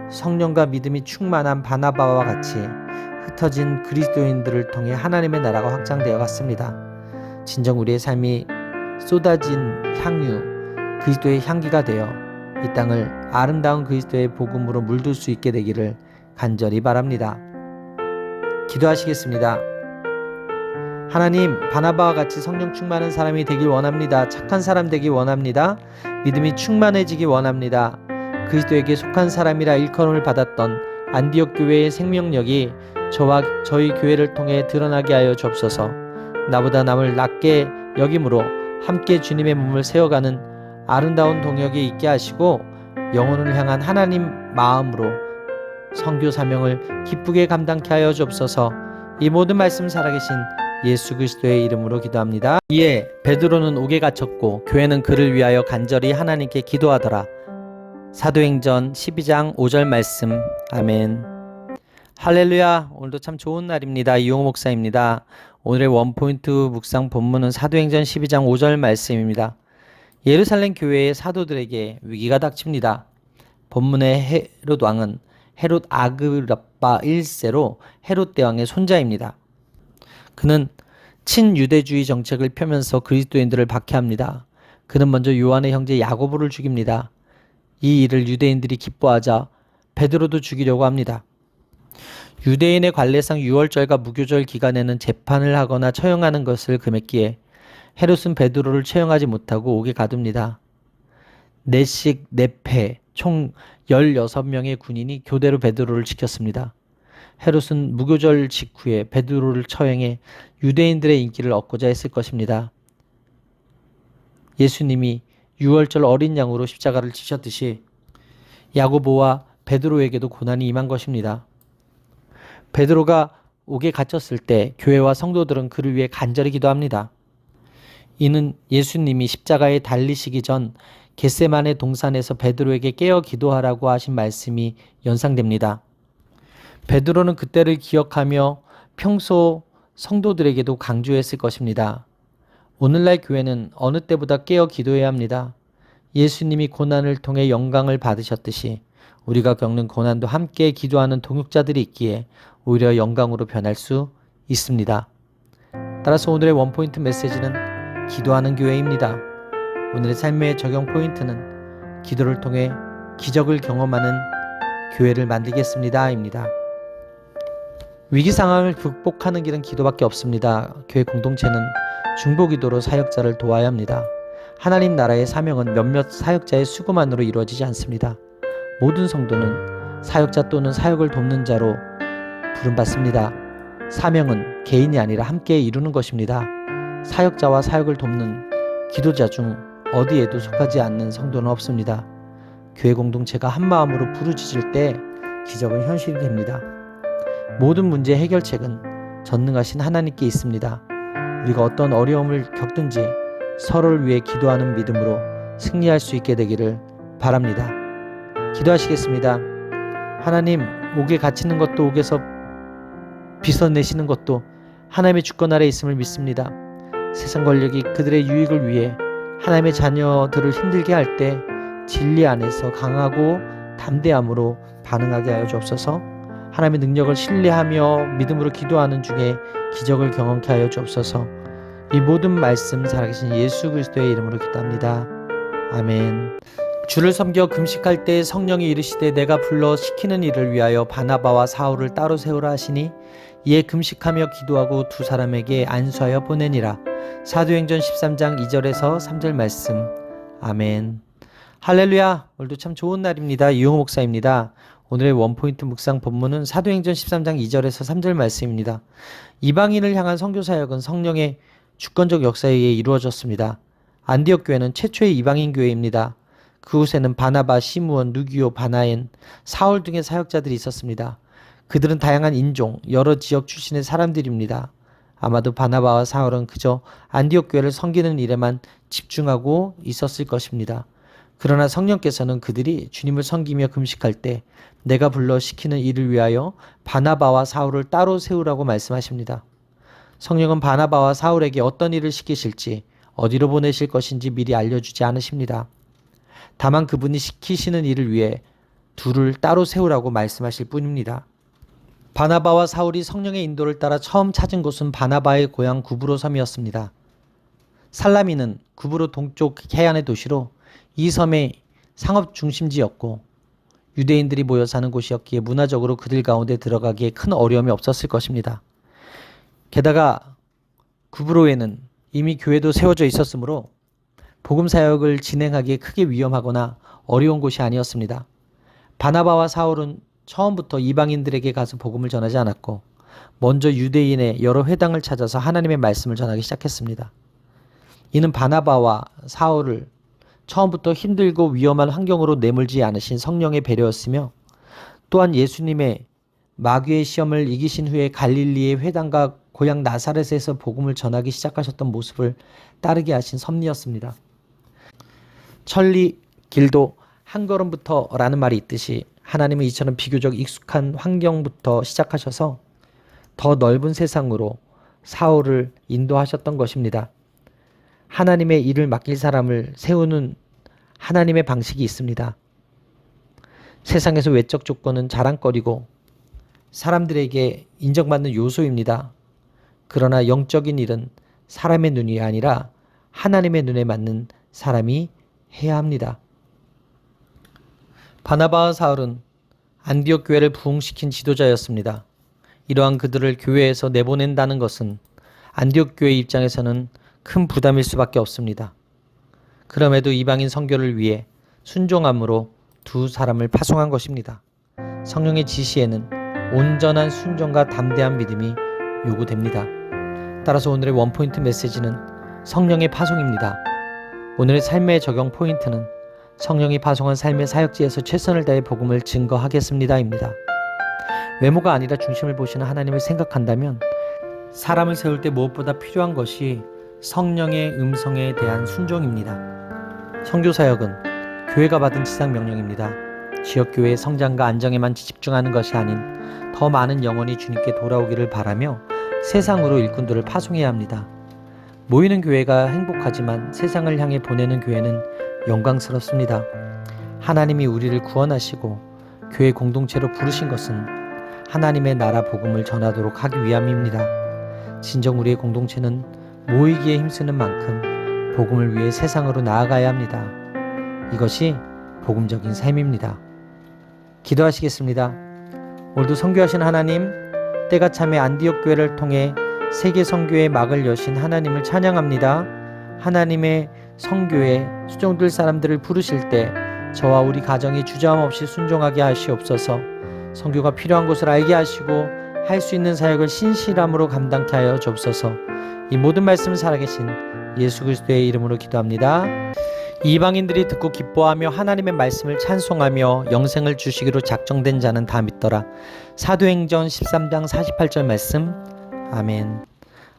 성령과 믿음이 충만한 바나바와 같이 흩어진 그리스도인들을 통해 하나님의 나라가 확장되어 갔습니다. 진정 우리의 삶이 쏟아진 향유, 그리스도의 향기가 되어 이 땅을 아름다운 그리스도의 복음으로 물들 수 있게 되기를 간절히 바랍니다. 기도하시겠습니다. 하나님, 바나바와 같이 성령 충만한 사람이 되길 원합니다. 착한 사람 되길 원합니다. 믿음이 충만해지기 원합니다. 그리스도에게 속한 사람이라 일컬음을 받았던 안디옥 교회의 생명력이 저와 저희 교회를 통해 드러나게 하여 주옵소서. 나보다 남을 낮게 여김으로 함께 주님의 몸을 세워가는 아름다운 동역이 있게 하시고 영혼을 향한 하나님 마음으로 선교 사명을 기쁘게 감당케 하여 주옵소서. 이 모든 말씀 살아계신 예수 그리스도의 이름으로 기도합니다. 이에 베드로는 옥에 갇혔고 교회는 그를 위하여 간절히 하나님께 기도하더라. 사도행전 12장 5절 말씀. 아멘. 할렐루야. 오늘도 참 좋은 날입니다. 이용호 목사입니다. 오늘의 원포인트 묵상 본문은 사도행전 12장 5절 말씀입니다. 예루살렘 교회의 사도들에게 위기가 닥칩니다. 본문의 헤롯 왕은 헤롯 아그리빠 1세로 헤롯 대왕의 손자입니다. 그는 친유대주의 정책을 펴면서 그리스도인들을 박해합니다. 그는 먼저 요한의 형제 야고보를 죽입니다. 이 일을 유대인들이 기뻐하자 베드로도 죽이려고 합니다. 유대인의 관례상 유월절과 무교절 기간에는 재판을 하거나 처형하는 것을 금했기에 헤롯은 베드로를 처형하지 못하고 옥에 가둡니다. 내식 내패 총 16명의 군인이 교대로 베드로를 지켰습니다. 헤롯은 무교절 직후에 베드로를 처형해 유대인들의 인기를 얻고자 했을 것입니다. 예수님이 유월절 어린 양으로 십자가를 지셨듯이 야고보와 베드로에게도 고난이 임한 것입니다. 베드로가 옥에 갇혔을 때 교회와 성도들은 그를 위해 간절히 기도합니다. 이는 예수님이 십자가에 달리시기 전 겟세마네 동산에서 베드로에게 깨어 기도하라고 하신 말씀이 연상됩니다. 베드로는 그때를 기억하며 평소 성도들에게도 강조했을 것입니다. 오늘날 교회는 어느 때보다 깨어 기도해야 합니다. 예수님이 고난을 통해 영광을 받으셨듯이 우리가 겪는 고난도 함께 기도하는 동역자들이 있기에 오히려 영광으로 변할 수 있습니다. 따라서 오늘의 원포인트 메시지는 기도하는 교회입니다. 오늘의 삶의 적용 포인트는 기도를 통해 기적을 경험하는 교회를 만들겠습니다입니다. 위기 상황을 극복하는 길은 기도밖에 없습니다. 교회 공동체는 중보기도로 사역자를 도와야 합니다. 하나님 나라의 사명은 몇몇 사역자의 수고만으로 이루어지지 않습니다. 모든 성도는 사역자 또는 사역을 돕는 자로 부름받습니다. 사명은 개인이 아니라 함께 이루는 것입니다. 사역자와 사역을 돕는 기도자 중 어디에도 속하지 않는 성도는 없습니다. 교회 공동체가 한마음으로 부르짖을 때 기적은 현실이 됩니다. 모든 문제 해결책은 전능하신 하나님께 있습니다. 우리가 어떤 어려움을 겪든지 서로를 위해 기도하는 믿음으로 승리할 수 있게 되기를 바랍니다. 기도하시겠습니다. 하나님, 옥에 갇히는 것도 옥에서 빗어내시는 것도 하나님의 주권 아래 있음을 믿습니다. 세상 권력이 그들의 유익을 위해 하나님의 자녀들을 힘들게 할 때 진리 안에서 강하고 담대함으로 반응하게 하여 주옵소서. 하나님의 능력을 신뢰하며 믿음으로 기도하는 중에 기적을 경험케 하여 주옵소서. 이 모든 말씀 살아계신 예수 그리스도의 이름으로 기도합니다. 아멘. 주를 섬겨 금식할 때 성령이 이르시되 내가 불러 시키는 일을 위하여 바나바와 사울을 따로 세우라 하시니 이에 금식하며 기도하고 두 사람에게 안수하여 보내니라. 사도행전 13장 2절에서 3절 말씀. 아멘. 할렐루야. 오늘도 참 좋은 날입니다. 이용호 목사입니다. 오늘의 원포인트 묵상 본문은 사도행전 13장 2절에서 3절 말씀입니다. 이방인을 향한 선교 사역은 성령의 주권적 역사에 의해 이루어졌습니다. 안디옥 교회는 최초의 이방인 교회입니다. 그곳에는 바나바, 시므온, 누기오, 바나엔, 사울 등의 사역자들이 있었습니다. 그들은 다양한 인종, 여러 지역 출신의 사람들입니다. 아마도 바나바와 사울은 그저 안디옥 교회를 섬기는 일에만 집중하고 있었을 것입니다. 그러나 성령께서는 그들이 주님을 섬기며 금식할 때 내가 불러 시키는 일을 위하여 바나바와 사울을 따로 세우라고 말씀하십니다. 성령은 바나바와 사울에게 어떤 일을 시키실지, 어디로 보내실 것인지 미리 알려주지 않으십니다. 다만 그분이 시키시는 일을 위해 둘을 따로 세우라고 말씀하실 뿐입니다. 바나바와 사울이 성령의 인도를 따라 처음 찾은 곳은 바나바의 고향 구브로 섬이었습니다. 살라미는 구브로 동쪽 해안의 도시로 이 섬의 상업 중심지였고 유대인들이 모여 사는 곳이었기에 문화적으로 그들 가운데 들어가기에 큰 어려움이 없었을 것입니다. 게다가 구브로에는 이미 교회도 세워져 있었으므로 복음 사역을 진행하기에 크게 위험하거나 어려운 곳이 아니었습니다. 바나바와 사울은 처음부터 이방인들에게 가서 복음을 전하지 않았고 먼저 유대인의 여러 회당을 찾아서 하나님의 말씀을 전하기 시작했습니다. 이는 바나바와 사울을 처음부터 힘들고 위험한 환경으로 내몰지 않으신 성령의 배려였으며 또한 예수님의 마귀의 시험을 이기신 후에 갈릴리의 회당과 고향 나사렛에서 복음을 전하기 시작하셨던 모습을 따르게 하신 섭리였습니다. 천리 길도 한 걸음부터라는 말이 있듯이 하나님은 이처럼 비교적 익숙한 환경부터 시작하셔서 더 넓은 세상으로 사울을 인도하셨던 것입니다. 하나님의 일을 맡길 사람을 세우는 하나님의 방식이 있습니다. 세상에서 외적 조건은 자랑거리고 사람들에게 인정받는 요소입니다. 그러나 영적인 일은 사람의 눈이 아니라 하나님의 눈에 맞는 사람이 해야 합니다. 바나바와 사울은 안디옥 교회를 부흥시킨 지도자였습니다. 이러한 그들을 교회에서 내보낸다는 것은 안디옥 교회 입장에서는 큰 부담일 수밖에 없습니다. 그럼에도 이방인 선교를 위해 순종함으로 두 사람을 파송한 것입니다. 성령의 지시에는 온전한 순종과 담대한 믿음이 요구됩니다. 따라서 오늘의 원포인트 메시지는 성령의 파송입니다. 오늘의 삶의 적용 포인트는 성령이 파송한 삶의 사역지에서 최선을 다해 복음을 증거하겠습니다입니다. 외모가 아니라 중심을 보시는 하나님을 생각한다면 사람을 세울 때 무엇보다 필요한 것이 성령의 음성에 대한 순종입니다. 선교사역은 교회가 받은 지상 명령입니다. 지역교회의 성장과 안정에만 집중하는 것이 아닌 더 많은 영혼이 주님께 돌아오기를 바라며 세상으로 일꾼들을 파송해야 합니다. 모이는 교회가 행복하지만 세상을 향해 보내는 교회는 영광스럽습니다. 하나님이 우리를 구원하시고 교회 공동체로 부르신 것은 하나님의 나라 복음을 전하도록 하기 위함입니다. 진정 우리의 공동체는 모이기에 힘쓰는 만큼 복음을 위해 세상으로 나아가야 합니다. 이것이 복음적인 삶입니다. 기도하시겠습니다. 오늘도 선교하신 하나님, 때가 참에 안디옥 교회를 통해 세계 선교의 막을 여신 하나님을 찬양합니다. 하나님의 선교에 수종될 사람들을 부르실 때 저와 우리 가정이 주저함 없이 순종하게 하시옵소서. 선교가 필요한 것을 알게 하시고 할 수 있는 사역을 신실함으로 감당케 하여 주옵소서. 이 모든 말씀을 살아계신 예수 그리스도의 이름으로 기도합니다. 이방인들이 듣고 기뻐하며 하나님의 말씀을 찬송하며 영생을 주시기로 작정된 자는 다 믿더라. 사도행전 13장 48절 말씀. 아멘.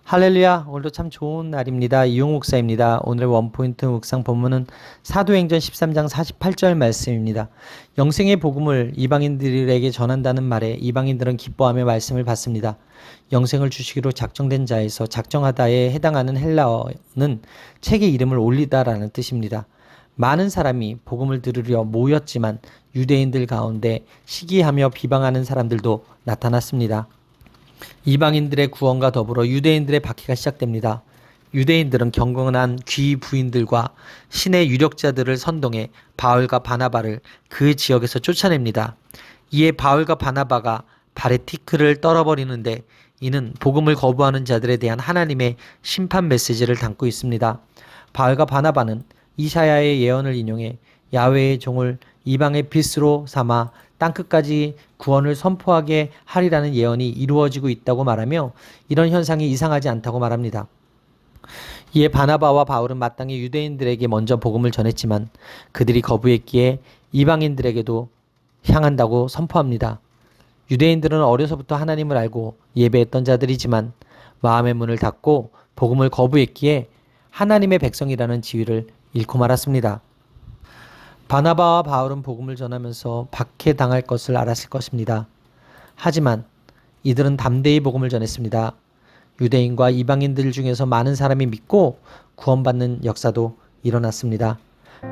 할렐루야. 오늘도 참 좋은 날입니다. 이용 목사입니다. 오늘의 원포인트 묵상 본문은 사도행전 13장 48절 말씀입니다. 영생의 복음을 이방인들에게 전한다는 말에 이방인들은 기뻐하며 말씀을 받습니다. 영생을 주시기로 작정된 자에서 작정하다에 해당하는 헬라어는 책의 이름을 올리다라는 뜻입니다. 많은 사람이 복음을 들으려 모였지만 유대인들 가운데 시기하며 비방하는 사람들도 나타났습니다. 이방인들의 구원과 더불어 유대인들의 박해가 시작됩니다. 유대인들은 경건한 귀 부인들과 신의 유력자들을 선동해 바울과 바나바를 그 지역에서 쫓아냅니다. 이에 바울과 바나바가 발에 티끌을 떨어버리는데 이는 복음을 거부하는 자들에 대한 하나님의 심판 메시지를 담고 있습니다. 바울과 바나바는 이사야의 예언을 인용해 야훼의 종을 이방의 빛으로 삼아 땅끝까지 구원을 선포하게 하리라는 예언이 이루어지고 있다고 말하며 이런 현상이 이상하지 않다고 말합니다. 이에 바나바와 바울은 마땅히 유대인들에게 먼저 복음을 전했지만 그들이 거부했기에 이방인들에게도 향한다고 선포합니다. 유대인들은 어려서부터 하나님을 알고 예배했던 자들이지만 마음의 문을 닫고 복음을 거부했기에 하나님의 백성이라는 지위를 잃고 말았습니다. 바나바와 바울은 복음을 전하면서 박해당할 것을 알았을 것입니다. 하지만 이들은 담대히 복음을 전했습니다. 유대인과 이방인들 중에서 많은 사람이 믿고 구원받는 역사도 일어났습니다.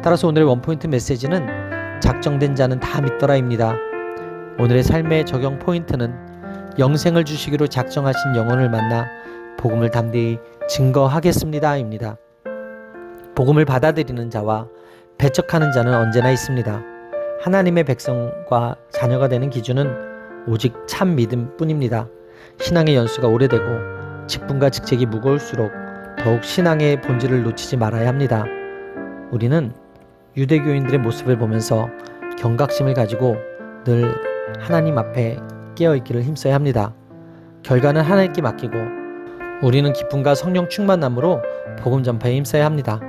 따라서 오늘의 원포인트 메시지는 작정된 자는 다 믿더라입니다. 오늘의 삶의 적용 포인트는 영생을 주시기로 작정하신 영혼을 만나 복음을 담대히 증거하겠습니다입니다. 복음을 받아들이는 자와 배척하는 자는 언제나 있습니다. 하나님의 백성과 자녀가 되는 기준은 오직 참 믿음 뿐입니다. 신앙의 연수가 오래되고 직분과 직책이 무거울수록 더욱 신앙의 본질을 놓치지 말아야 합니다. 우리는 유대교인들의 모습을 보면서 경각심을 가지고 늘 하나님 앞에 깨어있기를 힘써야 합니다. 결과는 하나님께 맡기고 우리는 기쁨과 성령 충만함으로 복음 전파에 힘써야 합니다.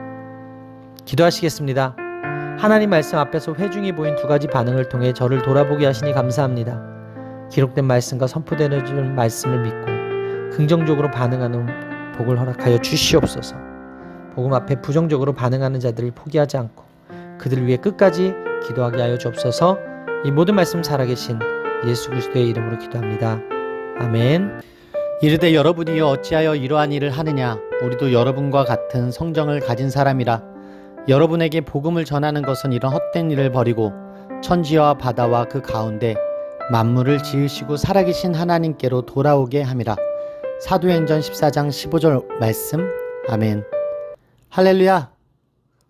기도하시겠습니다. 하나님 말씀 앞에서 회중이 보인 두 가지 반응을 통해 저를 돌아보게 하시니 감사합니다. 기록된 말씀과 선포되는 말씀을 믿고 긍정적으로 반응하는 복을 허락하여 주시옵소서. 복음 앞에 부정적으로 반응하는 자들을 포기하지 않고 그들을 위해 끝까지 기도하게 하여 주옵소서. 이 모든 말씀 살아계신 예수 그리스도의 이름으로 기도합니다. 아멘. 이르되 여러분이 어찌하여 이러한 일을 하느냐? 우리도 여러분과 같은 성정을 가진 사람이라. 여러분에게 복음을 전하는 것은 이런 헛된 일을 버리고 천지와 바다와 그 가운데 만물을 지으시고 살아계신 하나님께로 돌아오게 함이라. 사도행전 14장 15절 말씀. 아멘. 할렐루야.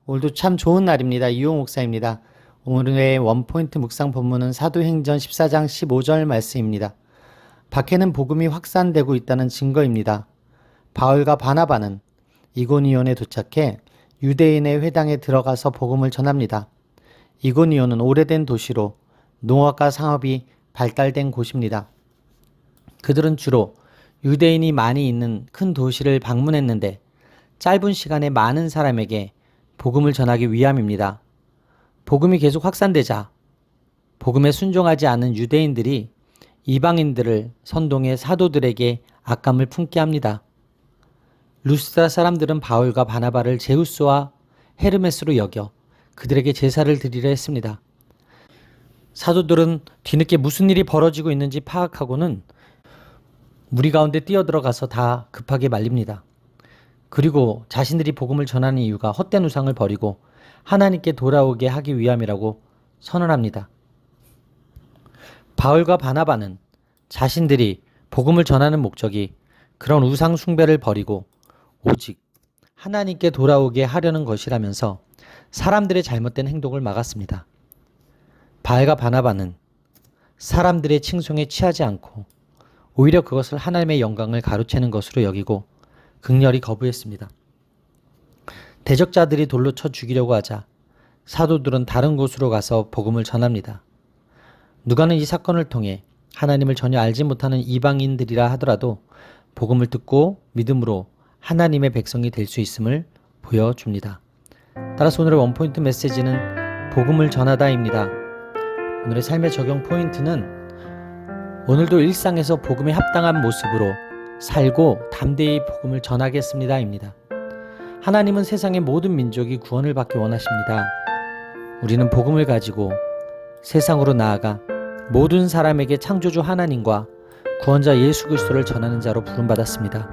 오늘도 참 좋은 날입니다. 이용 목사입니다. 오늘의 원포인트 묵상 본문은 사도행전 14장 15절 말씀입니다. 박해는 복음이 확산되고 있다는 증거입니다. 바울과 바나바는 이고니온에 도착해 유대인의 회당에 들어가서 복음을 전합니다. 이고니온은 오래된 도시로 농업과 상업이 발달된 곳입니다. 그들은 주로 유대인이 많이 있는 큰 도시를 방문했는데 짧은 시간에 많은 사람에게 복음을 전하기 위함입니다. 복음이 계속 확산되자 복음에 순종하지 않은 유대인들이 이방인들을 선동해 사도들에게 악감을 품게 합니다. 루스드라 사람들은 바울과 바나바를 제우스와 헤르메스로 여겨 그들에게 제사를 드리려 했습니다. 사도들은 뒤늦게 무슨 일이 벌어지고 있는지 파악하고는 무리 가운데 뛰어들어가서 다 급하게 말립니다. 그리고 자신들이 복음을 전하는 이유가 헛된 우상을 버리고 하나님께 돌아오게 하기 위함이라고 선언합니다. 바울과 바나바는 자신들이 복음을 전하는 목적이 그런 우상 숭배를 버리고 오직 하나님께 돌아오게 하려는 것이라면서 사람들의 잘못된 행동을 막았습니다. 바울과 바나바는 사람들의 칭송에 취하지 않고 오히려 그것을 하나님의 영광을 가로채는 것으로 여기고 극렬히 거부했습니다. 대적자들이 돌로 쳐 죽이려고 하자 사도들은 다른 곳으로 가서 복음을 전합니다. 누가는 이 사건을 통해 하나님을 전혀 알지 못하는 이방인들이라 하더라도 복음을 듣고 믿음으로 하나님의 백성이 될 수 있음을 보여줍니다. 따라서 오늘의 원포인트 메시지는 복음을 전하다입니다. 오늘의 삶의 적용 포인트는 오늘도 일상에서 복음에 합당한 모습으로 살고 담대히 복음을 전하겠습니다입니다. 하나님은 세상의 모든 민족이 구원을 받기 원하십니다. 우리는 복음을 가지고 세상으로 나아가 모든 사람에게 창조주 하나님과 구원자 예수 그리스도를 전하는 자로 부름받았습니다.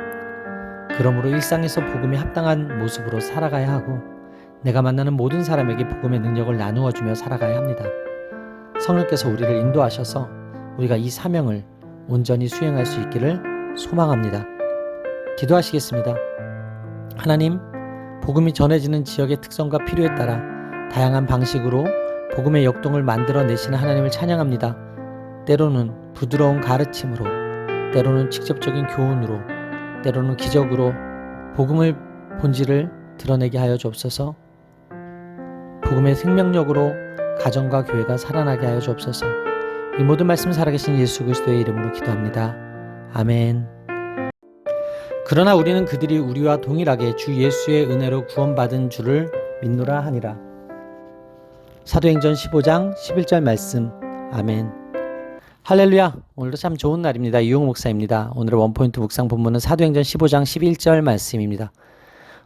그러므로 일상에서 복음에 합당한 모습으로 살아가야 하고 내가 만나는 모든 사람에게 복음의 능력을 나누어 주며 살아가야 합니다. 성령께서 우리를 인도하셔서 우리가 이 사명을 온전히 수행할 수 있기를 소망합니다. 기도하시겠습니다. 하나님, 복음이 전해지는 지역의 특성과 필요에 따라 다양한 방식으로 복음의 역동을 만들어내시는 하나님을 찬양합니다. 때로는 부드러운 가르침으로, 때로는 직접적인 교훈으로, 때로는 기적으로 복음의 본질을 드러내게 하여 주옵소서. 복음의 생명력으로 가정과 교회가 살아나게 하여 주옵소서. 이 모든 말씀 살아계신 예수 그리스도의 이름으로 기도합니다. 아멘. 그러나 우리는 그들이 우리와 동일하게 주 예수의 은혜로 구원받은 줄을 믿노라 하니라. 사도행전 15장 11절 말씀. 아멘. 할렐루야. 오늘도 참 좋은 날입니다. 이용 목사입니다. 오늘의 원포인트 묵상 본문은 사도행전 15장 11절 말씀입니다.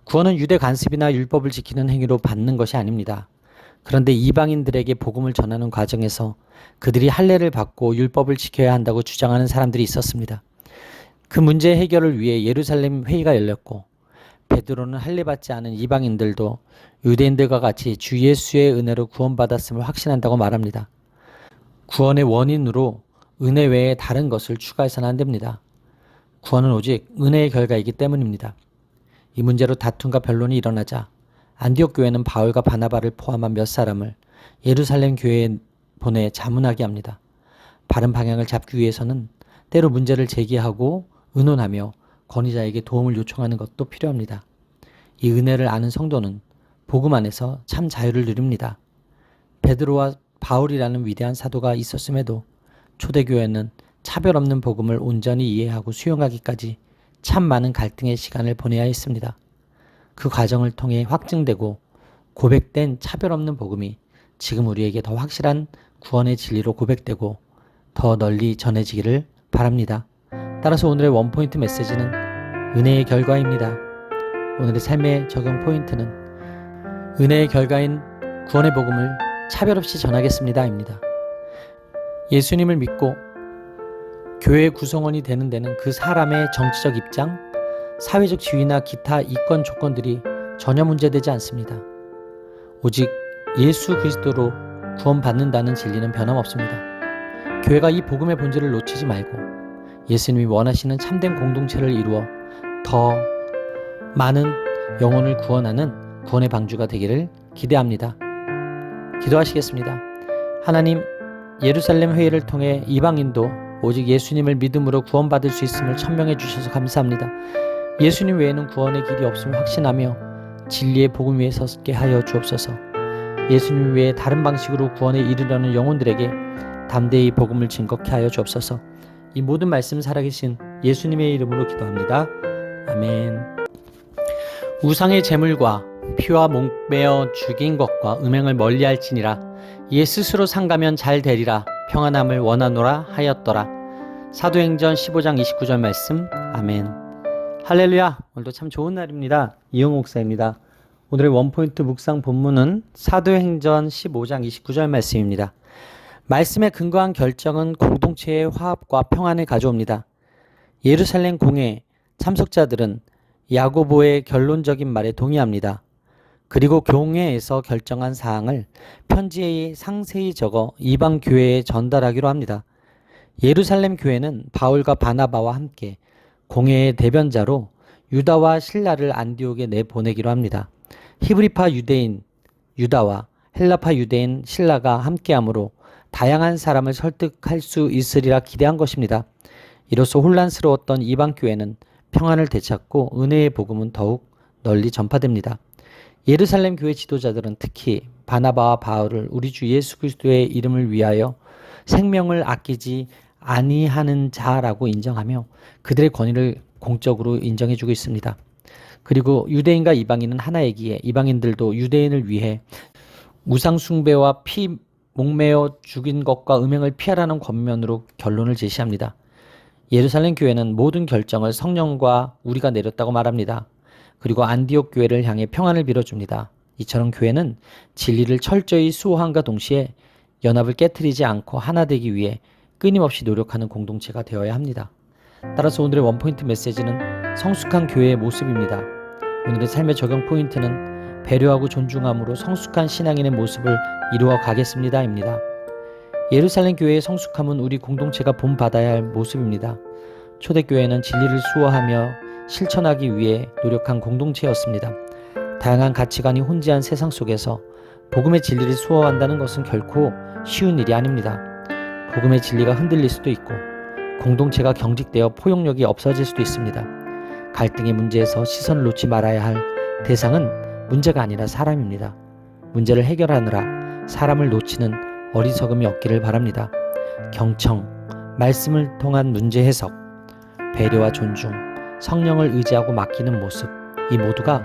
구원은 유대 관습이나 율법을 지키는 행위로 받는 것이 아닙니다. 그런데 이방인들에게 복음을 전하는 과정에서 그들이 할례를 받고 율법을 지켜야 한다고 주장하는 사람들이 있었습니다. 그 문제 해결을 위해 예루살렘 회의가 열렸고 베드로는 할례 받지 않은 이방인들도 유대인들과 같이 주 예수의 은혜로 구원받았음을 확신한다고 말합니다. 구원의 원인으로 은혜 외에 다른 것을 추가해서는 안 됩니다. 구원은 오직 은혜의 결과이기 때문입니다. 이 문제로 다툼과 변론이 일어나자 안디옥 교회는 바울과 바나바를 포함한 몇 사람을 예루살렘 교회에 보내 자문하게 합니다. 바른 방향을 잡기 위해서는 때로 문제를 제기하고 의논하며 권위자에게 도움을 요청하는 것도 필요합니다. 이 은혜를 아는 성도는 복음 안에서 참 자유를 누립니다. 베드로와 바울이라는 위대한 사도가 있었음에도 초대교회는 차별 없는 복음을 온전히 이해하고 수용하기까지 참 많은 갈등의 시간을 보내야 했습니다. 그 과정을 통해 확증되고 고백된 차별 없는 복음이 지금 우리에게 더 확실한 구원의 진리로 고백되고 더 널리 전해지기를 바랍니다. 따라서 오늘의 원포인트 메시지는 은혜의 결과입니다. 오늘의 삶의 적용 포인트는 은혜의 결과인 구원의 복음을 차별 없이 전하겠습니다입니다. 예수님을 믿고 교회 구성원이 되는 데는 그 사람의 정치적 입장, 사회적 지위나 기타 이권 조건들이 전혀 문제되지 않습니다. 오직 예수 그리스도로 구원받는다는 진리는 변함없습니다. 교회가 이 복음의 본질을 놓치지 말고 예수님이 원하시는 참된 공동체를 이루어 더 많은 영혼을 구원하는 구원의 방주가 되기를 기대합니다. 기도하시겠습니다. 하나님, 예루살렘 회의를 통해 이방인도 오직 예수님을 믿음으로 구원받을 수 있음을 천명해 주셔서 감사합니다. 예수님 외에는 구원의 길이 없음을 확신하며 진리의 복음 위에 섰게 하여 주옵소서. 예수님 외에 다른 방식으로 구원에 이르려는 영혼들에게 담대히 복음을 증거케 하여 주옵소서. 이 모든 말씀 살아계신 예수님의 이름으로 기도합니다. 아멘. 우상의 제물과 피와 목매어 죽인 것과 음행을 멀리할지니라. 이에 스스로 상가면 잘 되리라. 평안함을 원하노라 하였더라. 사도행전 15장 29절 말씀. 아멘. 할렐루야. 오늘도 참 좋은 날입니다. 이영호 목사입니다. 오늘의 원포인트 묵상 본문은 사도행전 15장 29절 말씀입니다. 말씀에 근거한 결정은 공동체의 화합과 평안을 가져옵니다. 예루살렘 공회 참석자들은 야고보의 결론적인 말에 동의합니다. 그리고 공회에서 결정한 사항을 편지에 상세히 적어 이방 교회에 전달하기로 합니다. 예루살렘 교회는 바울과 바나바와 함께 공회의 대변자로 유다와 실라를 안디옥에 내보내기로 합니다. 히브리파 유대인 유다와 헬라파 유대인 실라가 함께하므로 다양한 사람을 설득할 수 있으리라 기대한 것입니다. 이로써 혼란스러웠던 이방 교회는 평안을 되찾고 은혜의 복음은 더욱 널리 전파됩니다. 예루살렘 교회 지도자들은 특히 바나바와 바울을 우리 주 예수 그리스도의 이름을 위하여 생명을 아끼지 아니하는 자라고 인정하며 그들의 권위를 공적으로 인정해주고 있습니다. 그리고 유대인과 이방인은 하나이기에 이방인들도 유대인을 위해 우상 숭배와 피 목매어 죽인 것과 음행을 피하라는 권면으로 결론을 제시합니다. 예루살렘 교회는 모든 결정을 성령과 우리가 내렸다고 말합니다. 그리고 안디옥 교회를 향해 평안을 빌어줍니다. 이처럼 교회는 진리를 철저히 수호함과 동시에 연합을 깨트리지 않고 하나 되기 위해 끊임없이 노력하는 공동체가 되어야 합니다. 따라서 오늘의 원포인트 메시지는 성숙한 교회의 모습입니다. 오늘의 삶의 적용 포인트는 배려하고 존중함으로 성숙한 신앙인의 모습을 이루어 가겠습니다입니다. 예루살렘 교회의 성숙함은 우리 공동체가 본받아야 할 모습입니다. 초대교회는 진리를 수호하며 실천하기 위해 노력한 공동체였습니다. 다양한 가치관이 혼재한 세상 속에서 복음의 진리를 수호한다는 것은 결코 쉬운 일이 아닙니다. 복음의 진리가 흔들릴 수도 있고 공동체가 경직되어 포용력이 없어질 수도 있습니다. 갈등의 문제에서 시선을 놓지 말아야 할 대상은 문제가 아니라 사람입니다. 문제를 해결하느라 사람을 놓치는 어리석음이 없기를 바랍니다. 경청, 말씀을 통한 문제 해석, 배려와 존중, 성령을 의지하고 맡기는 모습, 이 모두가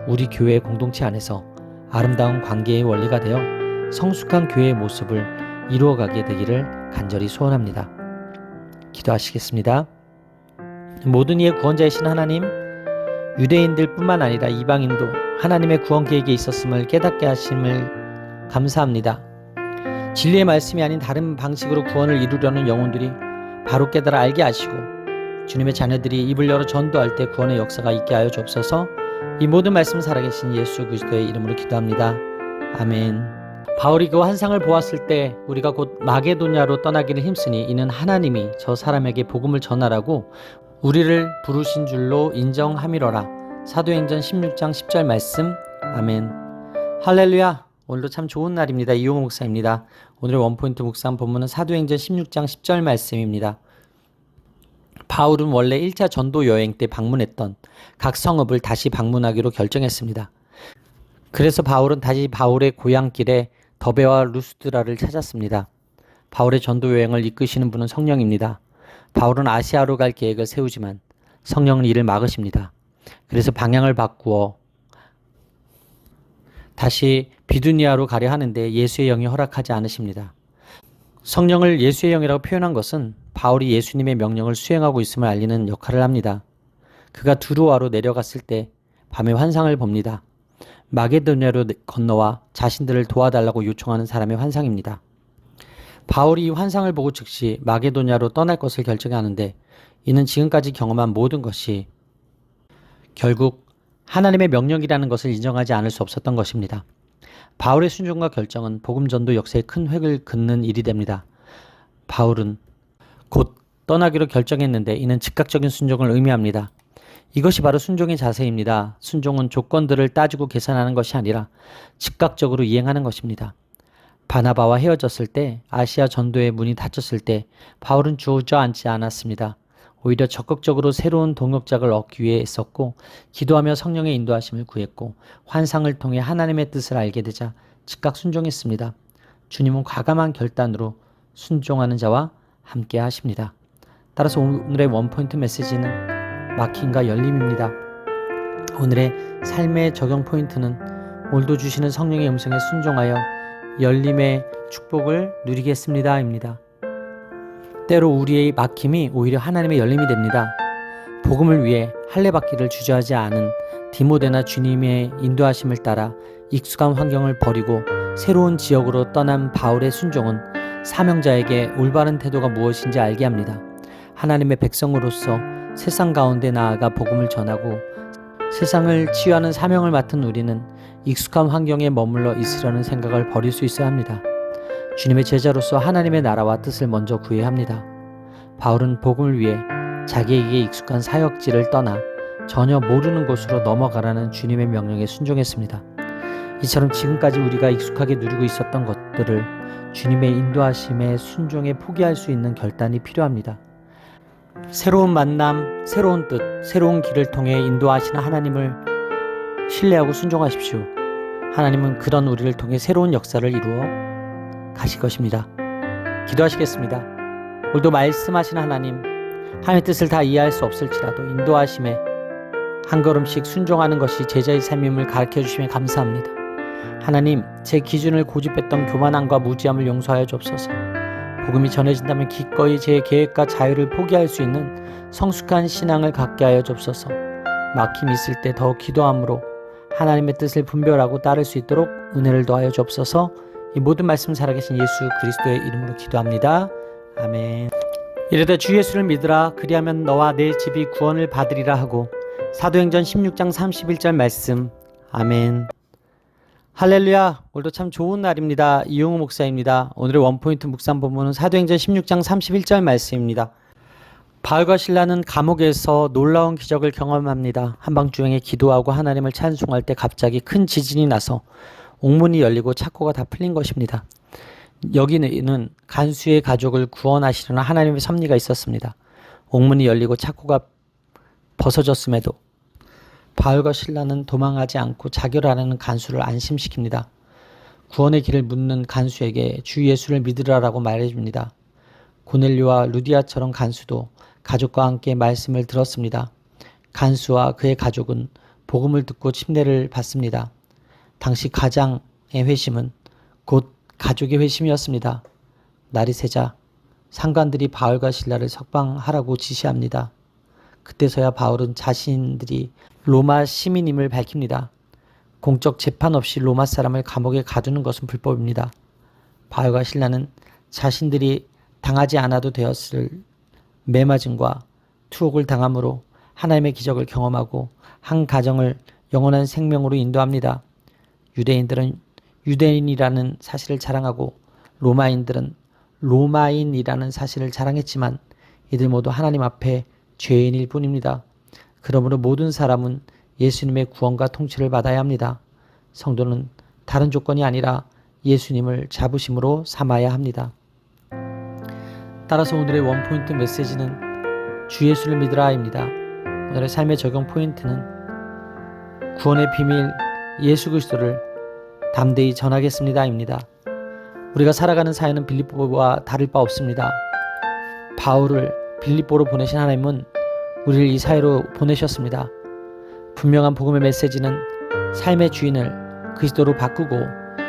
우리 교회의 공동체 안에서 아름다운 관계의 원리가 되어 성숙한 교회의 모습을 이루어가게 되기를 간절히 소원합니다. 기도하시겠습니다. 모든 이의 구원자이신 하나님, 유대인들 뿐만 아니라 이방인도 하나님의 구원 계획에 있었음을 깨닫게 하심을 감사합니다. 진리의 말씀이 아닌 다른 방식으로 구원을 이루려는 영혼들이 바로 깨달아 알게 하시고 주님의 자녀들이 입을 열어 전도할 때 구원의 역사가 있게 하여 주옵소서. 이 모든 말씀 살아계신 예수 그리스도의 이름으로 기도합니다. 아멘. 바울이 그 환상을 보았을 때 우리가 곧 마게도냐로 떠나기를 힘쓰니 이는 하나님이 저 사람에게 복음을 전하라고 우리를 부르신 줄로 인정함이로라. 사도행전 16장 10절 말씀. 아멘. 할렐루야. 오늘도 참 좋은 날입니다. 이용호 목사입니다. 오늘의 원포인트 묵상 본문은 사도행전 16장 10절 말씀입니다. 바울은 원래 1차 전도 여행 때 방문했던 각 성읍을 다시 방문하기로 결정했습니다. 그래서 바울은 다시 바울의 고향길에 더베와 루스드라를 찾았습니다. 바울의 전도 여행을 이끄시는 분은 성령입니다. 바울은 아시아로 갈 계획을 세우지만 성령은 이를 막으십니다. 그래서 방향을 바꾸어 다시 비두니아로 가려 하는데 예수의 영이 허락하지 않으십니다. 성령을 예수의 영이라고 표현한 것은 바울이 예수님의 명령을 수행하고 있음을 알리는 역할을 합니다. 그가 두로아로 내려갔을 때 밤에 환상을 봅니다. 마게도냐로 건너와 자신들을 도와달라고 요청하는 사람의 환상입니다. 바울이 이 환상을 보고 즉시 마게도냐로 떠날 것을 결정하는데 이는 지금까지 경험한 모든 것이 결국 하나님의 명령이라는 것을 인정하지 않을 수 없었던 것입니다. 바울의 순종과 결정은 복음 전도 역사에 큰 획을 긋는 일이 됩니다. 바울은 곧 떠나기로 결정했는데 이는 즉각적인 순종을 의미합니다. 이것이 바로 순종의 자세입니다. 순종은 조건들을 따지고 계산하는 것이 아니라 즉각적으로 이행하는 것입니다. 바나바와 헤어졌을 때, 아시아 전도의 문이 닫혔을 때 바울은 주저앉지 않았습니다. 오히려 적극적으로 새로운 동역작을 얻기 위해 애썼고 기도하며 성령의 인도하심을 구했고 환상을 통해 하나님의 뜻을 알게 되자 즉각 순종했습니다. 주님은 과감한 결단으로 순종하는 자와 함께 하십니다. 따라서 오늘의 원포인트 메시지는 막힘과 열림입니다. 오늘의 삶의 적용 포인트는 오늘도 주시는 성령의 음성에 순종하여 열림의 축복을 누리겠습니다 입니다. 때로 우리의 막힘이 오히려 하나님의 열림이 됩니다. 복음을 위해 할례받기를 주저하지 않은 디모데나 주님의 인도하심을 따라 익숙한 환경을 버리고 새로운 지역으로 떠난 바울의 순종은 사명자에게 올바른 태도가 무엇인지 알게 합니다. 하나님의 백성으로서 세상 가운데 나아가 복음을 전하고 세상을 치유하는 사명을 맡은 우리는 익숙한 환경에 머물러 있으려는 생각을 버릴 수 있어야 합니다. 주님의 제자로서 하나님의 나라와 뜻을 먼저 구해야 합니다. 바울은 복음을 위해 자기에게 익숙한 사역지를 떠나 전혀 모르는 곳으로 넘어가라는 주님의 명령에 순종했습니다. 이처럼 지금까지 우리가 익숙하게 누리고 있었던 것들을 주님의 인도하심에 순종해 포기할 수 있는 결단이 필요합니다. 새로운 만남, 새로운 뜻, 새로운 길을 통해 인도하시는 하나님을 신뢰하고 순종하십시오. 하나님은 그런 우리를 통해 새로운 역사를 이루어 가실 것입니다. 기도하시겠습니다. 오늘도 말씀하시는 하나님의 뜻을 다 이해할 수 없을지라도 인도하심에 한 걸음씩 순종하는 것이 제자의 삶임을 가르쳐 주시면 감사합니다. 하나님, 제 기준을 고집했던 교만함과 무지함을 용서하여 주옵소서. 복음이 전해진다면 기꺼이 제 계획과 자유를 포기할 수 있는 성숙한 신앙을 갖게 하여 주옵소서. 막힘이 있을 때 더욱 기도함으로 하나님의 뜻을 분별하고 따를 수 있도록 은혜를 더하여 주옵소서. 이 모든 말씀 살아계신 예수 그리스도의 이름으로 기도합니다. 아멘. 이르되 주 예수를 믿으라. 그리하면 너와 내 집이 구원을 받으리라 하고 사도행전 16장 31절 말씀. 아멘. 할렐루야. 오늘도 참 좋은 날입니다. 이용우 목사입니다. 오늘의 원포인트 묵상 본문은 사도행전 16장 31절 말씀입니다. 바울과 실라는 감옥에서 놀라운 기적을 경험합니다. 한밤중에 기도하고 하나님을 찬송할 때 갑자기 큰 지진이 나서 옥문이 열리고 착고가 다 풀린 것입니다. 여기는 간수의 가족을 구원하시려는 하나님의 섭리가 있었습니다. 옥문이 열리고 착고가 벗어졌음에도 바울과 실라는 도망하지 않고 자결하라는 간수를 안심시킵니다. 구원의 길을 묻는 간수에게 주 예수를 믿으라라고 말해줍니다. 고넬료와 루디아처럼 간수도 가족과 함께 말씀을 들었습니다. 간수와 그의 가족은 복음을 듣고 침례를 받습니다. 당시 가장의 회심은 곧 가족의 회심이었습니다. 날이 새자 상관들이 바울과 실라를 석방하라고 지시합니다. 그때서야 바울은 자신들이 로마 시민임을 밝힙니다. 공적 재판 없이 로마 사람을 감옥에 가두는 것은 불법입니다. 바울과 실라는 자신들이 당하지 않아도 되었을 매맞음과 투옥을 당함으로 하나님의 기적을 경험하고 한 가정을 영원한 생명으로 인도합니다. 유대인들은 유대인이라는 사실을 자랑하고 로마인들은 로마인이라는 사실을 자랑했지만 이들 모두 하나님 앞에 죄인일 뿐입니다. 그러므로 모든 사람은 예수님의 구원과 통치를 받아야 합니다. 성도는 다른 조건이 아니라 예수님을 자부심으로 삼아야 합니다. 따라서 오늘의 원포인트 메시지는 주 예수를 믿으라입니다. 오늘의 삶의 적용 포인트는 구원의 비밀 예수 그리스도를 담대히 전하겠습니다입니다. 우리가 살아가는 사회는 빌립보와 다를 바 없습니다. 바울을 빌립보로 보내신 하나님은 우리를 이 사회로 보내셨습니다. 분명한 복음의 메시지는 삶의 주인을 그리스도로 바꾸고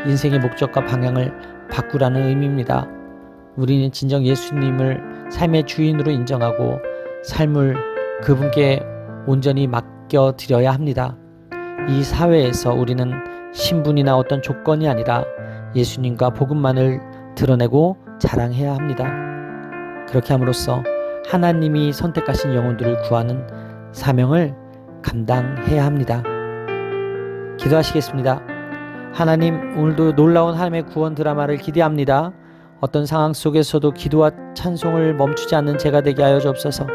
인생의 목적과 방향을 바꾸라는 의미입니다. 우리는 진정 예수님을 삶의 주인으로 인정하고 삶을 그분께 온전히 맡겨드려야 합니다. 이 사회에서 우리는 신분이나 어떤 조건이 아니라 예수님과 복음만을 드러내고 자랑해야 합니다. 그렇게 함으로써 하나님이 선택하신 영혼들을 구하는 사명을 감당해야 합니다. 기도하시겠습니다. 하나님, 오늘도 놀라운 하나님의 구원 드라마를 기대합니다. 어떤 상황 속에서도 기도와 찬송을 멈추지 않는 제가 되게 하여 주옵소서.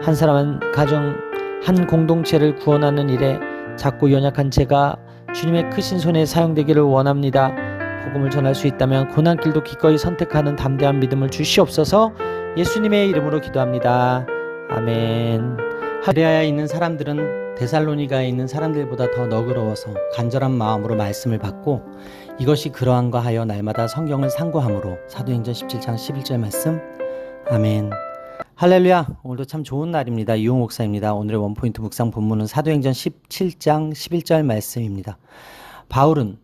한 사람, 한 가정, 한 공동체를 구원하는 일에 작고 연약한 제가 주님의 크신 손에 사용되기를 원합니다. 복음을 전할 수 있다면 고난길도 기꺼이 선택하는 담대한 믿음을 주시옵소서. 예수님의 이름으로 기도합니다. 아멘. 베레아에 있는 사람들은 데살로니가에 있는 사람들보다 더 너그러워서 간절한 마음으로 말씀을 받고 이것이 그러한가 하여 날마다 성경을 상고함으로. 사도행전 17장 11절 말씀. 아멘. 할렐루야. 오늘도 참 좋은 날입니다. 이용 목사입니다. 오늘의 원포인트 묵상 본문은 사도행전 17장 11절 말씀입니다. 바울은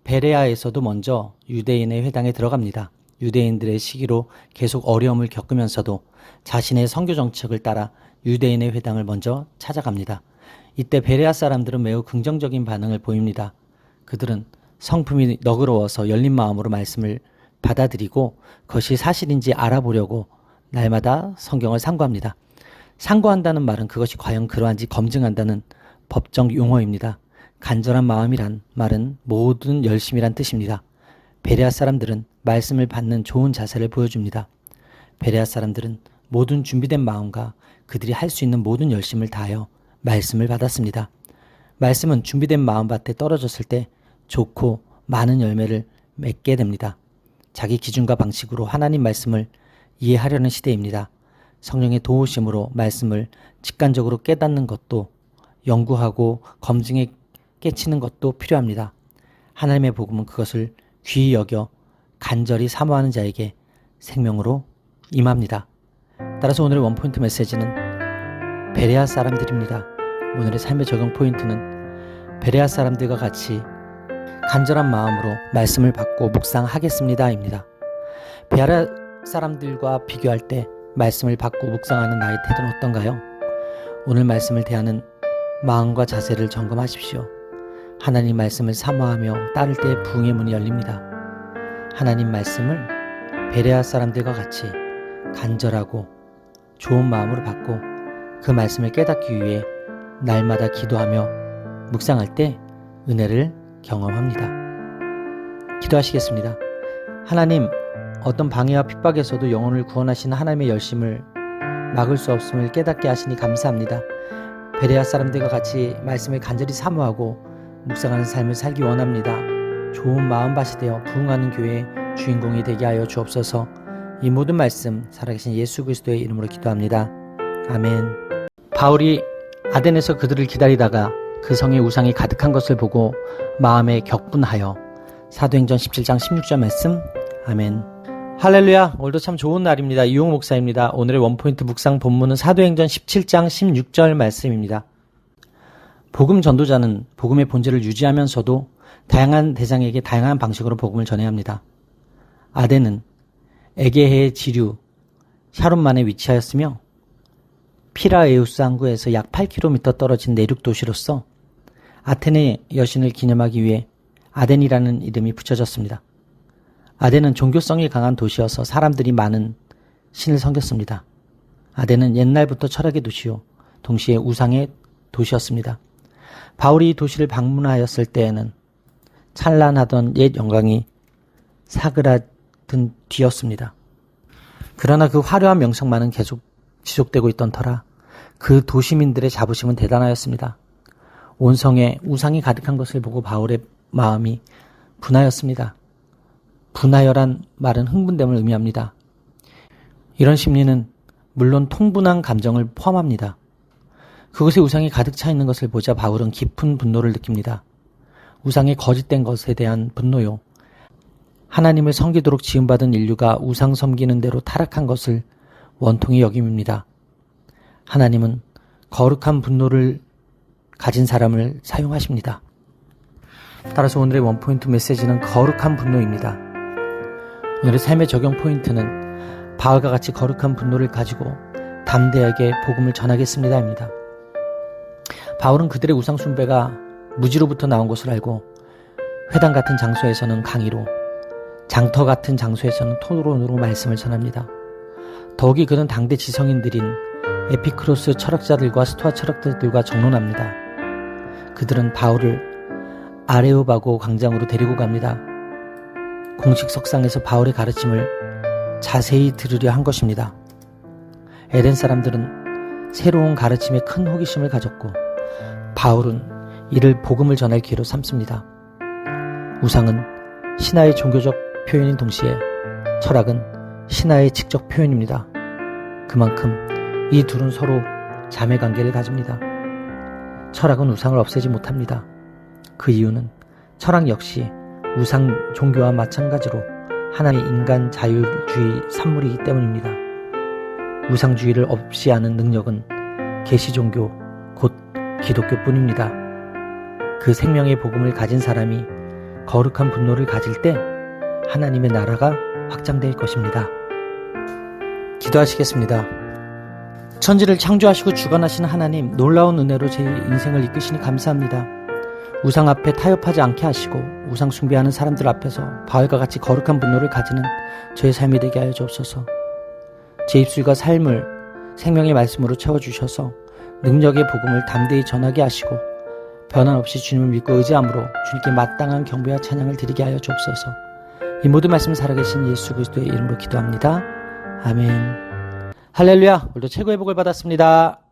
베레아에서도 먼저 유대인의 회당에 들어갑니다. 유대인들의 시기로 계속 어려움을 겪으면서도 자신의 선교 정책을 따라 유대인의 회당을 먼저 찾아갑니다. 이때 베레아 사람들은 매우 긍정적인 반응을 보입니다. 그들은 성품이 너그러워서 열린 마음으로 말씀을 받아들이고 그것이 사실인지 알아보려고 날마다 성경을 상고합니다. 상고한다는 말은 그것이 과연 그러한지 검증한다는 법적 용어입니다. 간절한 마음이란 말은 모든 열심이란 뜻입니다. 베레아 사람들은 말씀을 받는 좋은 자세를 보여줍니다. 베레아 사람들은 모든 준비된 마음과 그들이 할 수 있는 모든 열심을 다하여 말씀을 받았습니다. 말씀은 준비된 마음밭에 떨어졌을 때 좋고 많은 열매를 맺게 됩니다. 자기 기준과 방식으로 하나님 말씀을 이해하려는 시대입니다. 성령의 도우심으로 말씀을 직관적으로 깨닫는 것도 연구하고 검증에 깨치는 것도 필요합니다. 하나님의 복음은 그것을 귀히 여겨 간절히 사모하는 자에게 생명으로 임합니다. 따라서 오늘의 원포인트 메시지는 베레아 사람들입니다. 오늘의 삶의 적용 포인트는 베레아 사람들과 같이 간절한 마음으로 말씀을 받고 묵상하겠습니다 입니다. 베레아 사람들과 비교할 때 말씀을 받고 묵상하는 나의 태도는 어떤가요? 오늘 말씀을 대하는 마음과 자세를 점검하십시오. 하나님 말씀을 사모하며 따를 때 부흥의 문이 열립니다. 하나님 말씀을 베레아 사람들과 같이 간절하고 좋은 마음으로 받고 그 말씀을 깨닫기 위해 날마다 기도하며 묵상할 때 은혜를 경험합니다. 기도하시겠습니다. 하나님, 어떤 방해와 핍박에서도 영혼을 구원하시는 하나님의 열심을 막을 수 없음을 깨닫게 하시니 감사합니다. 베레아 사람들과 같이 말씀을 간절히 사모하고 묵상하는 삶을 살기 원합니다. 좋은 마음밭이 되어 부흥하는 교회의 주인공이 되게 하여 주옵소서. 이 모든 말씀 살아계신 예수 그리스도의 이름으로 기도합니다. 아멘. 바울이 아덴에서 그들을 기다리다가 그 성에 우상이 가득한 것을 보고 마음에 격분하여. 사도행전 17장 16절 말씀. 아멘. 할렐루야. 오늘도 참 좋은 날입니다. 이용 목사입니다. 오늘의 원포인트 묵상 본문은 사도행전 17장 16절 말씀입니다. 복음 전도자는 복음의 본질을 유지하면서도 다양한 대상에게 다양한 방식으로 복음을 전해야 합니다. 아덴은 에게해의 지류 샤론만에 위치하였으며 피라에우스 항구에서 약 8km 떨어진 내륙 도시로서 아테네 여신을 기념하기 위해 아덴이라는 이름이 붙여졌습니다. 아덴은 종교성이 강한 도시여서 사람들이 많은 신을 섬겼습니다. 아덴은 옛날부터 철학의 도시요 동시에 우상의 도시였습니다. 바울이 이 도시를 방문하였을 때에는 찬란하던 옛 영광이 사그라든 뒤였습니다. 그러나 그 화려한 명성만은 계속 지속되고 있던 터라 그 도시민들의 자부심은 대단하였습니다. 온 성에 우상이 가득한 것을 보고 바울의 마음이 분하였습니다. 분하여란 말은 흥분됨을 의미합니다. 이런 심리는 물론 통분한 감정을 포함합니다. 그곳에 우상이 가득 차 있는 것을 보자 바울은 깊은 분노를 느낍니다. 우상의 거짓된 것에 대한 분노요. 하나님을 섬기도록 지음받은 인류가 우상 섬기는 대로 타락한 것을 원통이 여김입니다. 하나님은 거룩한 분노를 가진 사람을 사용하십니다. 따라서 오늘의 원포인트 메시지는 거룩한 분노입니다. 오늘의 삶의 적용 포인트는 바울과 같이 거룩한 분노를 가지고 담대하게 복음을 전하겠습니다입니다. 바울은 그들의 우상 숭배가 무지로부터 나온 것을 알고 회당 같은 장소에서는 강의로 장터 같은 장소에서는 토론으로 말씀을 전합니다. 더욱이 그는 당대 지성인들인 에피크로스 철학자들과 스토아 철학자들과 정론합니다. 그들은 바울을 아레오바고 광장으로 데리고 갑니다. 공식 석상에서 바울의 가르침을 자세히 들으려 한 것입니다. 에덴 사람들은 새로운 가르침에 큰 호기심을 가졌고 바울은 이를 복음을 전할 기회로 삼습니다. 우상은 신화의 종교적 표현인 동시에 철학은 신화의 직접 표현입니다. 그만큼 이 둘은 서로 자매관계를 가집니다. 철학은 우상을 없애지 못합니다. 그 이유는 철학 역시 우상 종교와 마찬가지로 하나의 인간 자율주의 산물이기 때문입니다. 우상주의를 없이 하는 능력은 계시 종교, 곧 기독교뿐입니다. 그 생명의 복음을 가진 사람이 거룩한 분노를 가질 때 하나님의 나라가 확장될 것입니다. 기도하시겠습니다. 천지를 창조하시고 주관하시는 하나님, 놀라운 은혜로 제 인생을 이끄시니 감사합니다. 우상 앞에 타협하지 않게 하시고 우상 숭배하는 사람들 앞에서 바울과 같이 거룩한 분노를 가지는 저의 삶이 되게 하여 주옵소서. 제 입술과 삶을 생명의 말씀으로 채워주셔서 능력의 복음을 담대히 전하게 하시고 변함없이 주님을 믿고 의지함으로 주님께 마땅한 경배와 찬양을 드리게 하여 주옵소서. 이 모든 말씀 살아계신 예수 그리스도의 이름으로 기도합니다. 아멘. 할렐루야. 오늘도 최고의 복을 받았습니다.